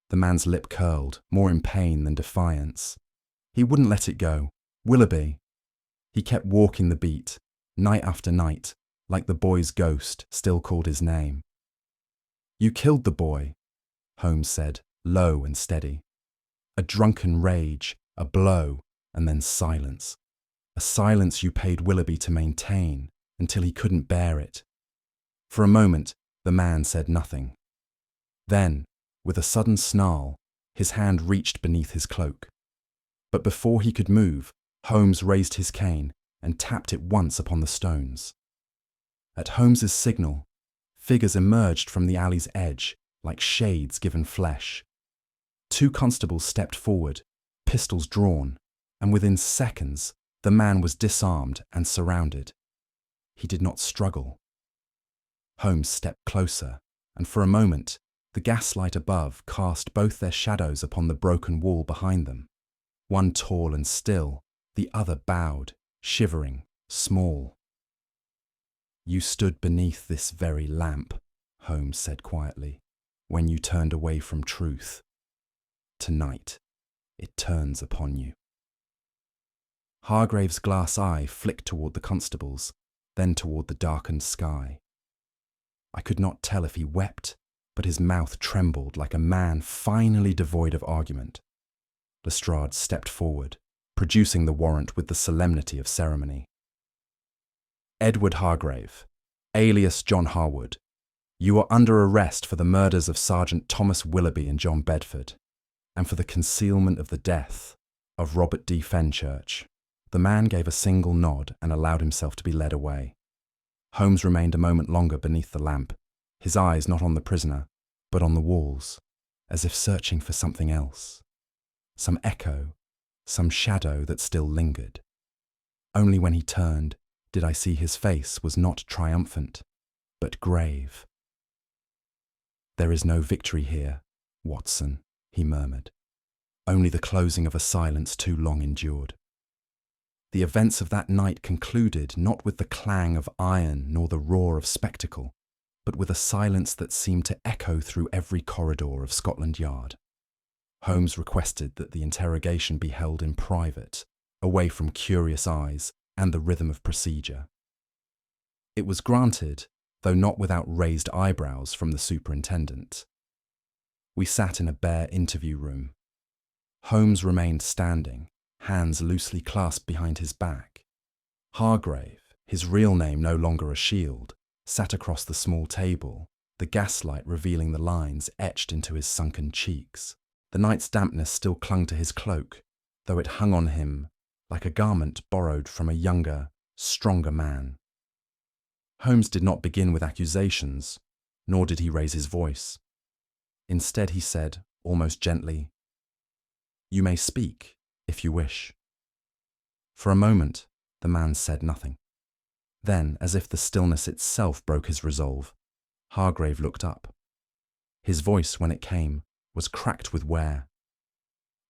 The man's lip curled, more in pain than defiance. He wouldn't let it go. Willoughby. He kept walking the beat, night after night, like the boy's ghost still called his name. "You killed the boy," Holmes said, low and steady. A drunken rage, a blow, and then silence. A silence you paid Willoughby to maintain until he couldn't bear it. For a moment, the man said nothing. Then, with a sudden snarl, his hand reached beneath his cloak. But before he could move, Holmes raised his cane and tapped it once upon the stones. At Holmes's signal, figures emerged from the alley's edge, like shades given flesh. 2 constables stepped forward, pistols drawn, and within seconds the man was disarmed and surrounded. He did not struggle. Holmes stepped closer, and for a moment the gaslight above cast both their shadows upon the broken wall behind them. One tall and still, the other bowed, shivering, small. "You stood beneath this very lamp," Holmes said quietly, "when you turned away from truth. Tonight, it turns upon you." Hargreaves' glass eye flicked toward the constables, then toward the darkened sky. I could not tell if he wept, but his mouth trembled like a man finally devoid of argument. Lestrade stepped forward, producing the warrant with the solemnity of ceremony. "Edward Hargrave, alias John Harwood, you are under arrest for the murders of Sergeant Thomas Willoughby and John Bedford, and for the concealment of the death of Robert D. Fenchurch." The man gave a single nod and allowed himself to be led away. Holmes remained a moment longer beneath the lamp, his eyes not on the prisoner, but on the walls, as if searching for something else. Some echo, some shadow that still lingered. Only when he turned did I see his face was not triumphant, but grave. "There is no victory here, Watson," he murmured. "Only the closing of a silence too long endured." The events of that night concluded not with the clang of iron nor the roar of spectacle, but with a silence that seemed to echo through every corridor of Scotland Yard. Holmes requested that the interrogation be held in private, away from curious eyes and the rhythm of procedure. It was granted, though not without raised eyebrows from the superintendent. We sat in a bare interview room. Holmes remained standing, hands loosely clasped behind his back. Hargrave, his real name no longer a shield, sat across the small table, the gaslight revealing the lines etched into his sunken cheeks. The night's dampness still clung to his cloak, though it hung on him like a garment borrowed from a younger, stronger man. Holmes did not begin with accusations, nor did he raise his voice. Instead he said, almost gently, "You may speak, if you wish." For a moment, the man said nothing. Then, as if the stillness itself broke his resolve, Hargrave looked up. His voice, when it came, was cracked with wear.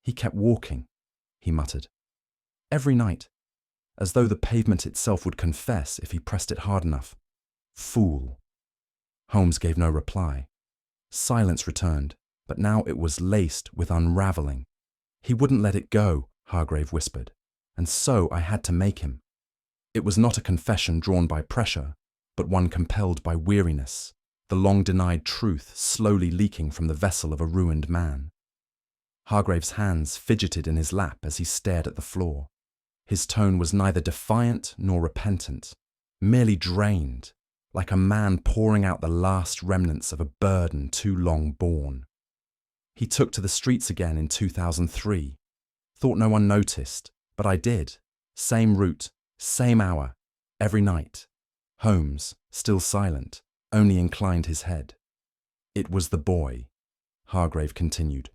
"He kept walking," he muttered. "Every night, as though the pavement itself would confess if he pressed it hard enough. Fool." Holmes gave no reply. Silence returned, but now it was laced with unravelling. "He wouldn't let it go," Hargrave whispered, "and so I had to make him." It was not a confession drawn by pressure, but one compelled by weariness, the long-denied truth slowly leaking from the vessel of a ruined man. Hargrave's hands fidgeted in his lap as he stared at the floor. His tone was neither defiant nor repentant, merely drained, like a man pouring out the last remnants of a burden too long borne. He took to the streets again in 2003. Thought no one noticed, but I did. Same route, same hour, every night. Holmes, still silent, only inclined his head. "It was the boy," Hargrave continued.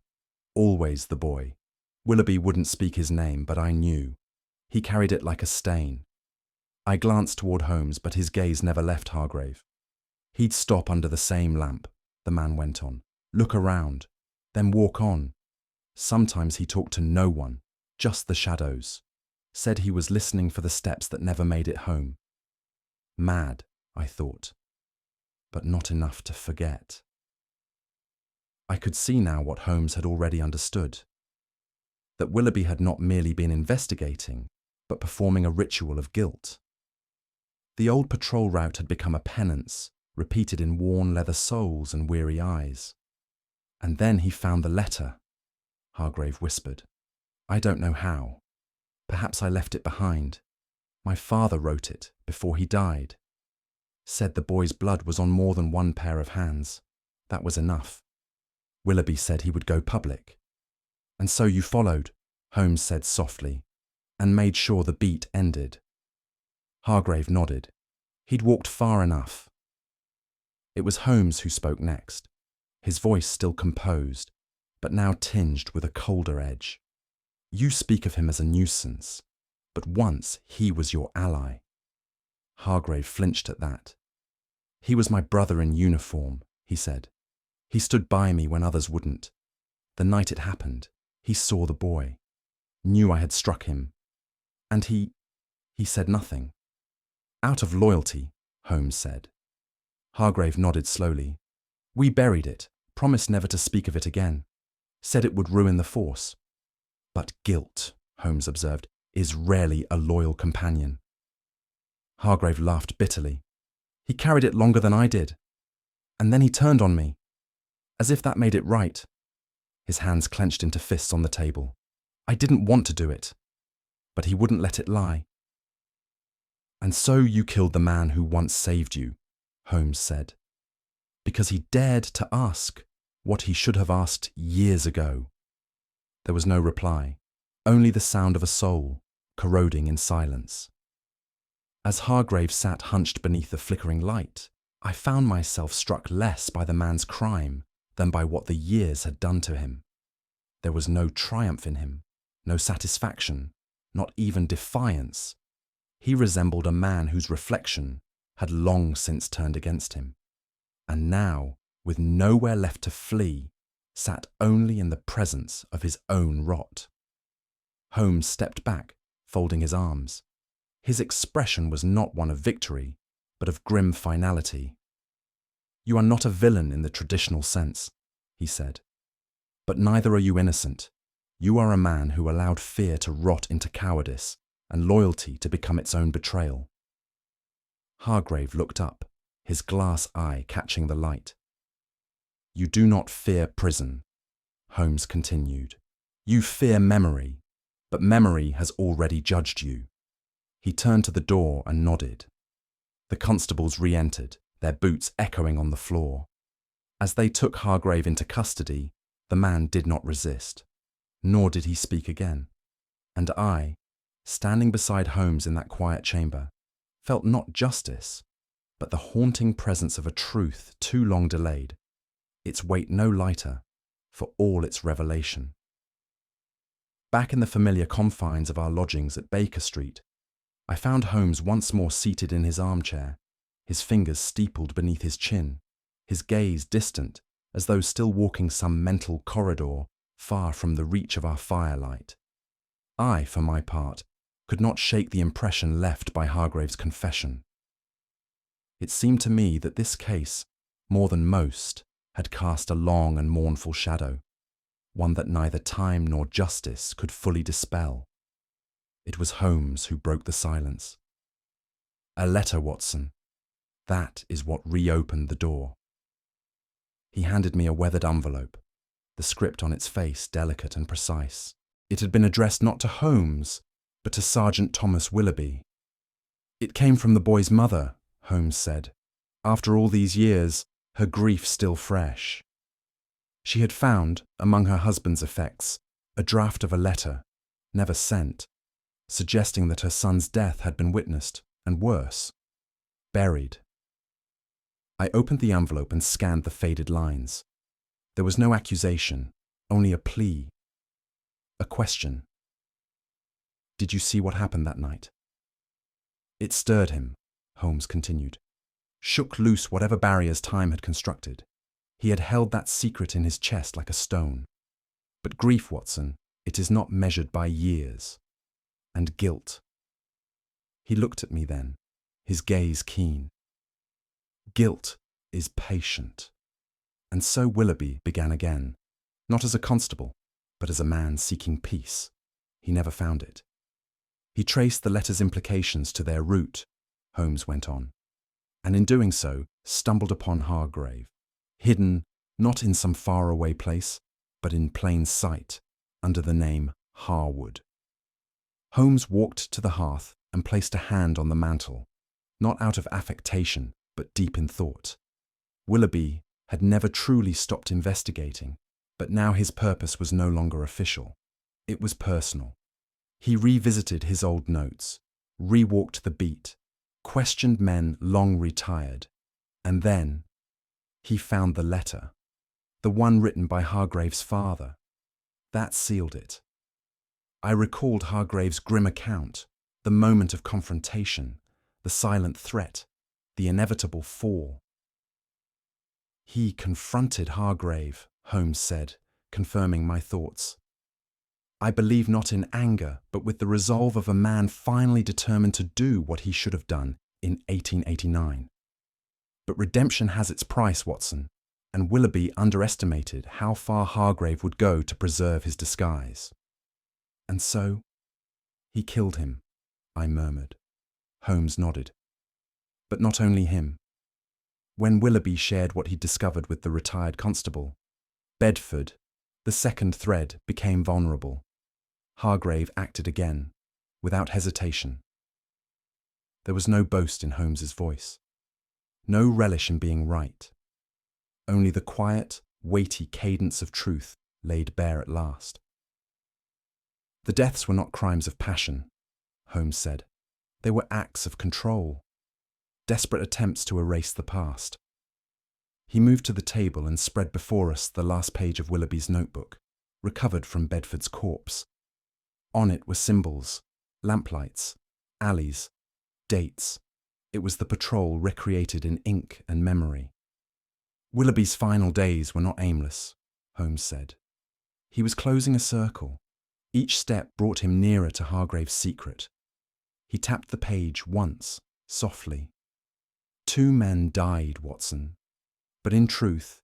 "Always the boy. Willoughby wouldn't speak his name, but I knew. He carried it like a stain." I glanced toward Holmes, but his gaze never left Hargrave. "He'd stop under the same lamp," the man went on. "Look around, then walk on. Sometimes he talked to no one, just the shadows. Said he was listening for the steps that never made it home. Mad, I thought, but not enough to forget." I could see now what Holmes had already understood. That Willoughby had not merely been investigating, but performing a ritual of guilt. The old patrol route had become a penance, repeated in worn leather soles and weary eyes. "And then he found the letter," Hargrave whispered. "I don't know how. Perhaps I left it behind. My father wrote it before he died. Said the boy's blood was on more than one pair of hands. That was enough. Willoughby said he would go public." "And so you followed," Holmes said softly, "and made sure the beat ended." Hargrave nodded. He'd walked far enough. It was Holmes who spoke next. his voice still composed, but now tinged with a colder edge. "You speak of him as a nuisance, but once he was your ally." Hargrave flinched at that. "He was my brother in uniform," he said. "He stood by me when others wouldn't. The night it happened, he saw the boy, knew I had struck him, and he said nothing." "Out of loyalty," Holmes said. Hargrave nodded slowly. "We buried it, promised never to speak of it again, said it would ruin the force." "But guilt," Holmes observed, "is rarely a loyal companion." Hargrave laughed bitterly. "He carried it longer than I did. And then he turned on me, as if that made it right." His hands clenched into fists on the table. "I didn't want to do it, but he wouldn't let it lie." "And so you killed the man who once saved you," Holmes said, "because he dared to ask what he should have asked years ago." There was no reply, only the sound of a soul corroding in silence. As Hargrave sat hunched beneath the flickering light, I found myself struck less by the man's crime than by what the years had done to him. There was no triumph in him, no satisfaction, not even defiance. He resembled a man whose reflection had long since turned against him, and now, with nowhere left to flee, sat only in the presence of his own rot. Holmes stepped back, folding his arms. His expression was not one of victory, but of grim finality. "You are not a villain in the traditional sense," he said. "But neither are you innocent. You are a man who allowed fear to rot into cowardice and loyalty to become its own betrayal." Hargrave looked up, his glass eye catching the light. "You do not fear prison," Holmes continued. "You fear memory, but memory has already judged you." He turned to the door and nodded. The constables re-entered, their boots echoing on the floor. As they took Hargrave into custody, the man did not resist, nor did he speak again. And I, standing beside Holmes in that quiet chamber, felt not justice, but the haunting presence of a truth too long delayed, its weight no lighter, for all its revelation. Back in the familiar confines of our lodgings at Baker Street, I found Holmes once more seated in his armchair, his fingers steepled beneath his chin, his gaze distant, as though still walking some mental corridor far from the reach of our firelight. I, for my part, could not shake the impression left by Hargrave's confession. It seemed to me that this case, more than most, had cast a long and mournful shadow, one that neither time nor justice could fully dispel. It was Holmes who broke the silence. "A letter, Watson. That is what reopened the door." He handed me a weathered envelope, the script on its face delicate and precise. It had been addressed not to Holmes, but to Sergeant Thomas Willoughby. "It came from the boy's mother," Holmes said, "after all these years, her grief still fresh. She had found, among her husband's effects, a draft of a letter, never sent, suggesting that her son's death had been witnessed, and worse, buried." I opened the envelope and scanned the faded lines. There was no accusation, only a plea, a question. "Did you see what happened that night?" It stirred him, Holmes continued, shook loose whatever barriers time had constructed. He had held that secret in his chest like a stone. But grief, Watson, it is not measured by years. And guilt. He looked at me then, his gaze keen. "Guilt is patient." And so Willoughby began again, not as a constable, but as a man seeking peace. He never found it. He traced the letter's implications to their root, Holmes went on, and in doing so stumbled upon Hargrave, hidden not in some faraway place, but in plain sight, under the name Harwood. Holmes walked to the hearth and placed a hand on the mantel, not out of affectation, but deep in thought. Willoughby had never truly stopped investigating, but now his purpose was no longer official. It was personal. He revisited his old notes, rewalked the beat, questioned men long retired, and then he found the letter. The one written by Hargreaves' father. That sealed it. I recalled Hargreaves' grim account, the moment of confrontation, the silent threat, the inevitable fall. He confronted Hargrave, Holmes said, confirming my thoughts. I believe not in anger, but with the resolve of a man finally determined to do what he should have done in 1889. But redemption has its price, Watson, and Willoughby underestimated how far Hargrave would go to preserve his disguise. And so, he killed him, I murmured. Holmes nodded. But not only him. When Willoughby shared what he'd discovered with the retired constable, Bedford, the second thread, became vulnerable. Hargrave acted again, without hesitation. There was no boast in Holmes's voice, no relish in being right. Only the quiet, weighty cadence of truth laid bare at last. The deaths were not crimes of passion, Holmes said. They were acts of control, desperate attempts to erase the past. He moved to the table and spread before us the last page of Willoughby's notebook, recovered from Bedford's corpse. On it were symbols, lamplights, alleys, dates. It was the patrol recreated in ink and memory. Willoughby's final days were not aimless, Holmes said. He was closing a circle. Each step brought him nearer to Hargrave's secret. He tapped the page once, softly. 2 men died, Watson. But in truth,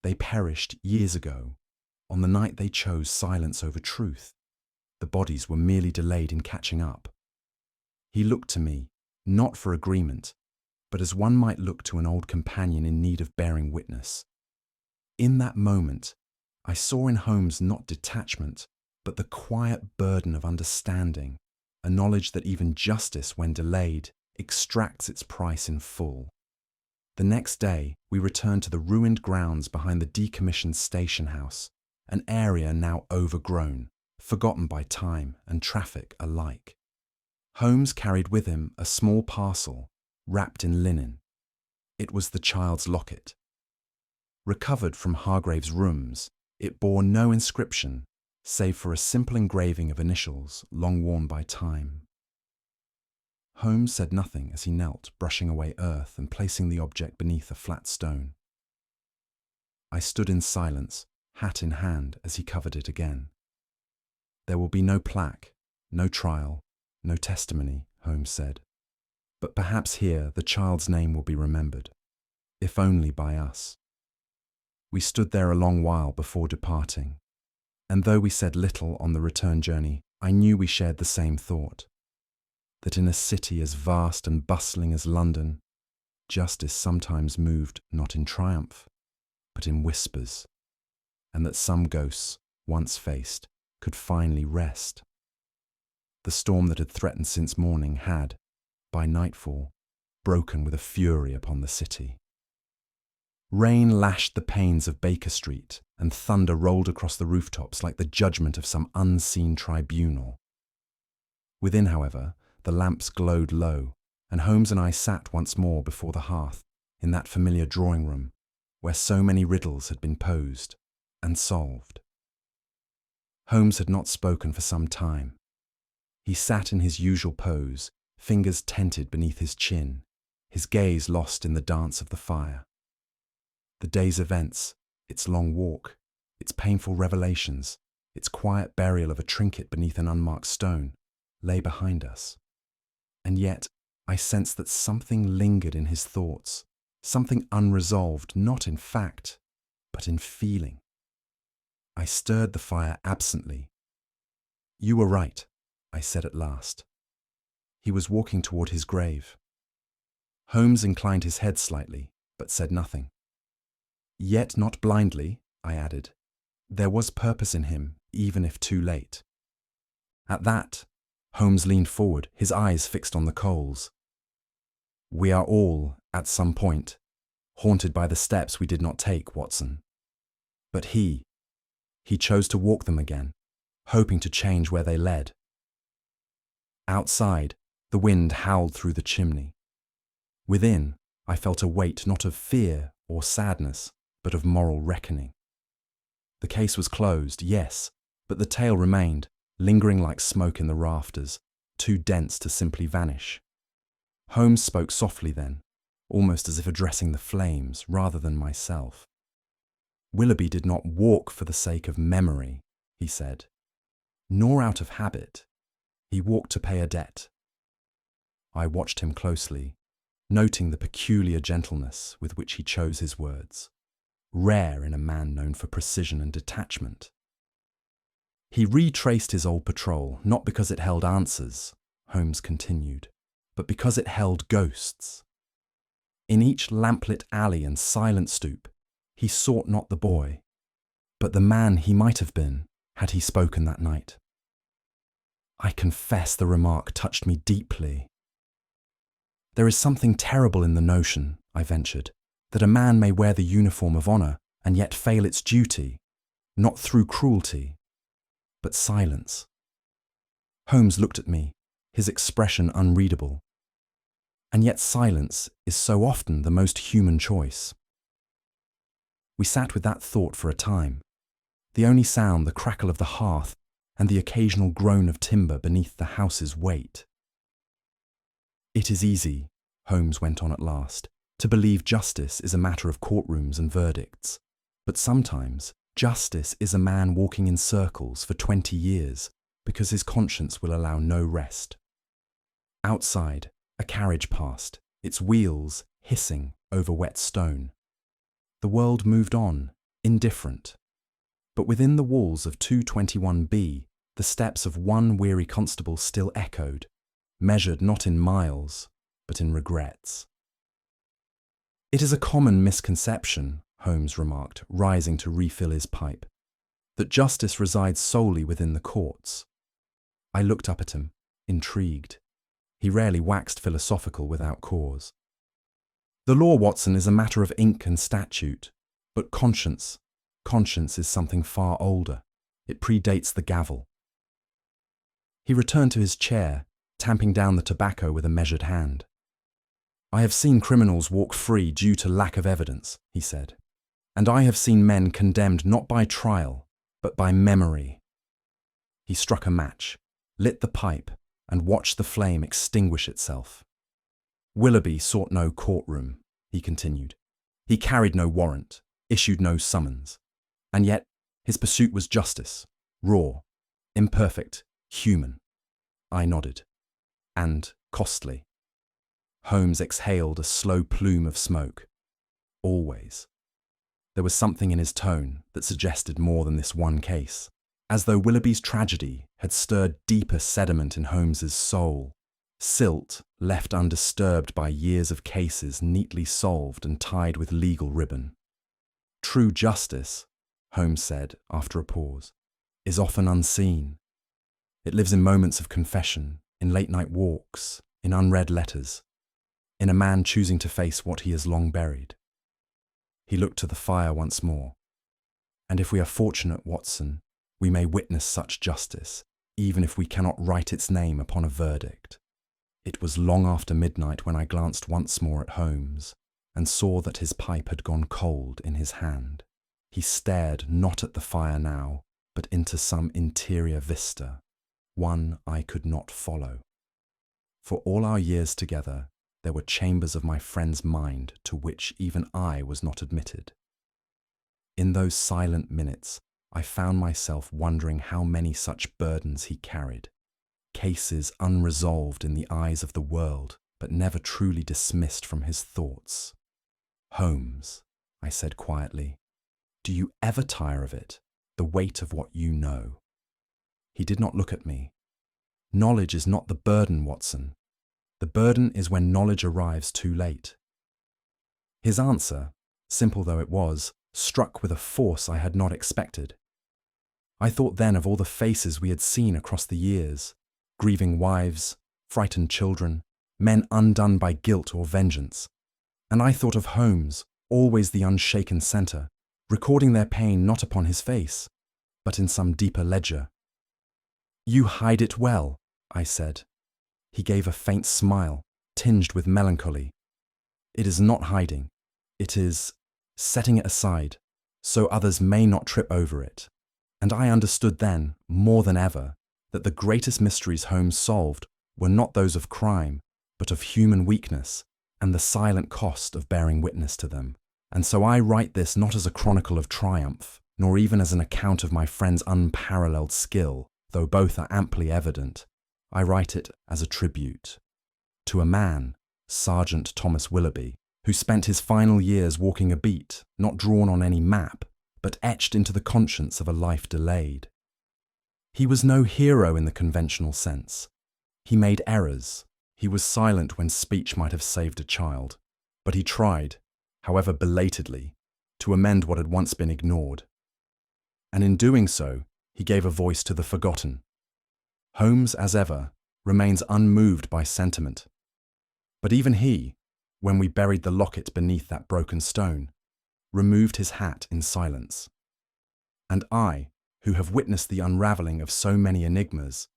they perished years ago, on the night they chose silence over truth. The bodies were merely delayed in catching up. He looked to me, not for agreement, but as one might look to an old companion in need of bearing witness. In that moment, I saw in Holmes not detachment, but the quiet burden of understanding, a knowledge that even justice, when delayed, extracts its price in full. The next day, we returned to the ruined grounds behind the decommissioned station house, an area now overgrown, forgotten by time and traffic alike. Holmes carried with him a small parcel, wrapped in linen. It was the child's locket. Recovered from Hargrave's rooms, it bore no inscription, save for a simple engraving of initials long worn by time. Holmes said nothing as he knelt, brushing away earth and placing the object beneath a flat stone. I stood in silence, hat in hand, as he covered it again. There will be no plaque, no trial, no testimony, Holmes said. But perhaps here the child's name will be remembered, if only by us. We stood there a long while before departing, and though we said little on the return journey, I knew we shared the same thought, that in a city as vast and bustling as London, justice sometimes moved not in triumph, but in whispers, and that some ghosts, once faced, could finally rest. The storm that had threatened since morning had, by nightfall, broken with a fury upon the city. Rain lashed the panes of Baker Street, and thunder rolled across the rooftops like the judgment of some unseen tribunal. Within, however, the lamps glowed low, and Holmes and I sat once more before the hearth in that familiar drawing room where so many riddles had been posed and solved. Holmes had not spoken for some time. He sat in his usual pose, fingers tented beneath his chin, his gaze lost in the dance of the fire. The day's events, its long walk, its painful revelations, its quiet burial of a trinket beneath an unmarked stone, lay behind us. And yet I sensed that something lingered in his thoughts, something unresolved, not in fact, but in feeling. I stirred the fire absently. "You were right," I said at last. He was walking toward his grave. Holmes inclined his head slightly, but said nothing. "Yet not blindly," I added. "There was purpose in him, even if too late." At that, Holmes leaned forward, his eyes fixed on the coals. "We are all, at some point, haunted by the steps we did not take, Watson. But he chose to walk them again, hoping to change where they led." Outside, the wind howled through the chimney. Within, I felt a weight not of fear or sadness, but of moral reckoning. The case was closed, yes, but the tale remained, lingering like smoke in the rafters, too dense to simply vanish. Holmes spoke softly then, almost as if addressing the flames rather than myself. Willoughby did not walk for the sake of memory, he said, nor out of habit. He walked to pay a debt. I watched him closely, noting the peculiar gentleness with which he chose his words, rare in a man known for precision and detachment. He retraced his old patrol, not because it held answers, Holmes continued, but because it held ghosts. In each lamplit alley and silent stoop, he sought not the boy, but the man he might have been had he spoken that night. I confess the remark touched me deeply. There is something terrible in the notion, I ventured, that a man may wear the uniform of honour and yet fail its duty, not through cruelty, but silence. Holmes looked at me, his expression unreadable. And yet silence is so often the most human choice. We sat with that thought for a time, the only sound the crackle of the hearth and the occasional groan of timber beneath the house's weight. It is easy, Holmes went on at last, to believe justice is a matter of courtrooms and verdicts, but sometimes justice is a man walking in circles for 20 years because his conscience will allow no rest. Outside, a carriage passed, its wheels hissing over wet stone. The world moved on, indifferent. But within the walls of 221B, the steps of one weary constable still echoed, measured not in miles, but in regrets. It is a common misconception, Holmes remarked, rising to refill his pipe, that justice resides solely within the courts. I looked up at him, intrigued. He rarely waxed philosophical without cause. The law, Watson, is a matter of ink and statute, but conscience is something far older. It predates the gavel. He returned to his chair, tamping down the tobacco with a measured hand. I have seen criminals walk free due to lack of evidence, he said, and I have seen men condemned not by trial, but by memory. He struck a match, lit the pipe, and watched the flame extinguish itself. Willoughby sought no courtroom, he continued. He carried no warrant, issued no summons, and yet his pursuit was justice, raw, imperfect, human. I nodded. And costly. Holmes exhaled a slow plume of smoke. Always. There was something in his tone that suggested more than this one case, as though Willoughby's tragedy had stirred deeper sediment in Holmes's soul, silt left undisturbed by years of cases neatly solved and tied with legal ribbon. True justice, Holmes said after a pause, is often unseen. It lives in moments of confession, in late-night walks, in unread letters, in a man choosing to face what he has long buried. He looked to the fire once more. And if we are fortunate, Watson, we may witness such justice, even if we cannot write its name upon a verdict. It was long after midnight when I glanced once more at Holmes and saw that his pipe had gone cold in his hand. He stared not at the fire now, but into some interior vista, one I could not follow. For all our years together, there were chambers of my friend's mind to which even I was not admitted. In those silent minutes, I found myself wondering how many such burdens he carried, cases unresolved in the eyes of the world, but never truly dismissed from his thoughts. Holmes, I said quietly, do you ever tire of it, the weight of what you know? He did not look at me. Knowledge is not the burden, Watson. The burden is when knowledge arrives too late. His answer, simple though it was, struck with a force I had not expected. I thought then of all the faces we had seen across the years, grieving wives, frightened children, men undone by guilt or vengeance. And I thought of Holmes, always the unshaken centre, recording their pain not upon his face, but in some deeper ledger. You hide it well, I said. He gave a faint smile, tinged with melancholy. It is not hiding. It is setting it aside, so others may not trip over it. And I understood then, more than ever, that the greatest mysteries Holmes solved were not those of crime, but of human weakness and the silent cost of bearing witness to them. And so I write this not as a chronicle of triumph, nor even as an account of my friend's unparalleled skill, though both are amply evident. I write it as a tribute to a man, Sergeant Thomas Willoughby, who spent his final years walking a beat, not drawn on any map, but etched into the conscience of a life delayed. He was no hero in the conventional sense. He made errors. He was silent when speech might have saved a child. But he tried, however belatedly, to amend what had once been ignored. And in doing so, he gave a voice to the forgotten. Holmes, as ever, remains unmoved by sentiment. But even he, when we buried the locket beneath that broken stone, removed his hat in silence. And I, who have witnessed the unravelling of so many enigmas,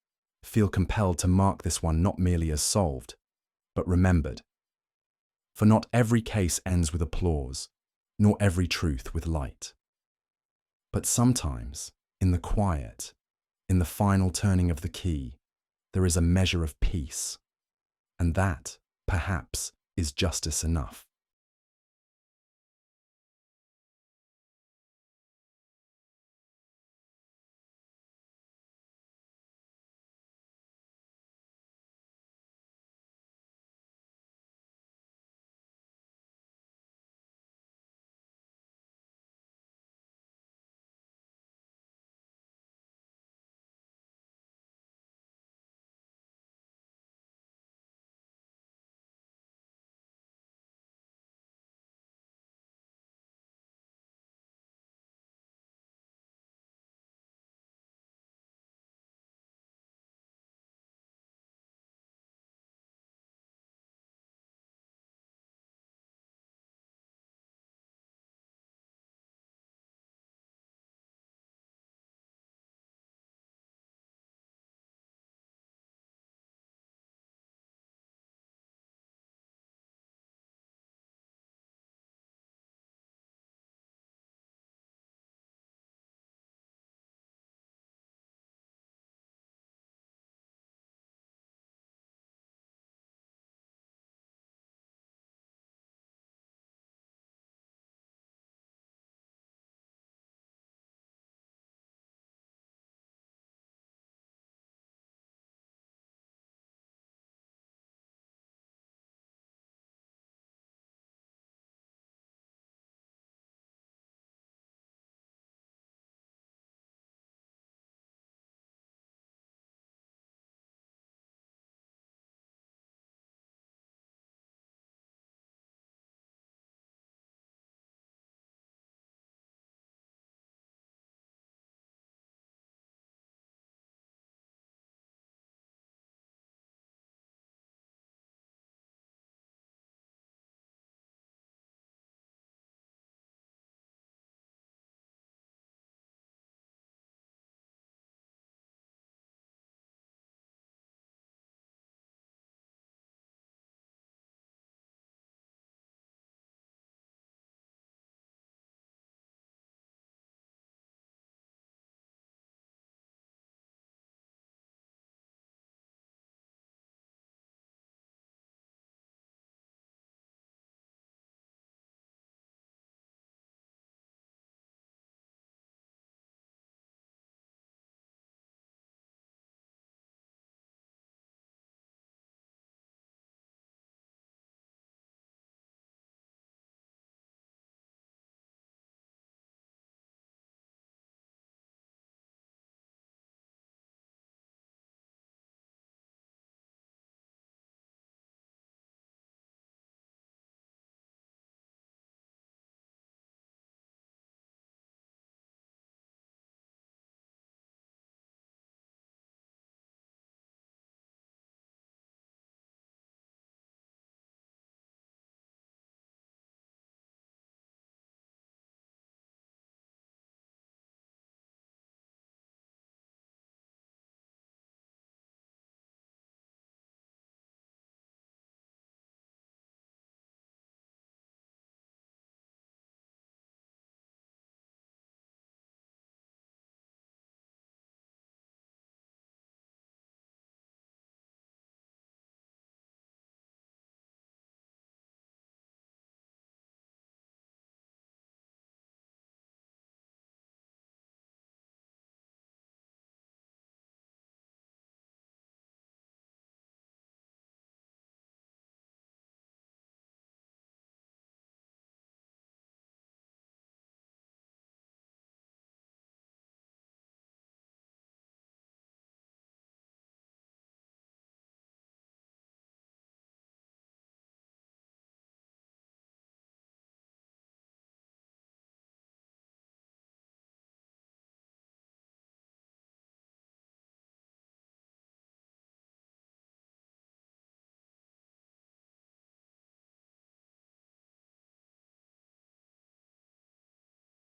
feel compelled to mark this one not merely as solved, but remembered. For not every case ends with applause, nor every truth with light. But sometimes, in the quiet, in the final turning of the key, there is a measure of peace, and that, perhaps, is justice enough.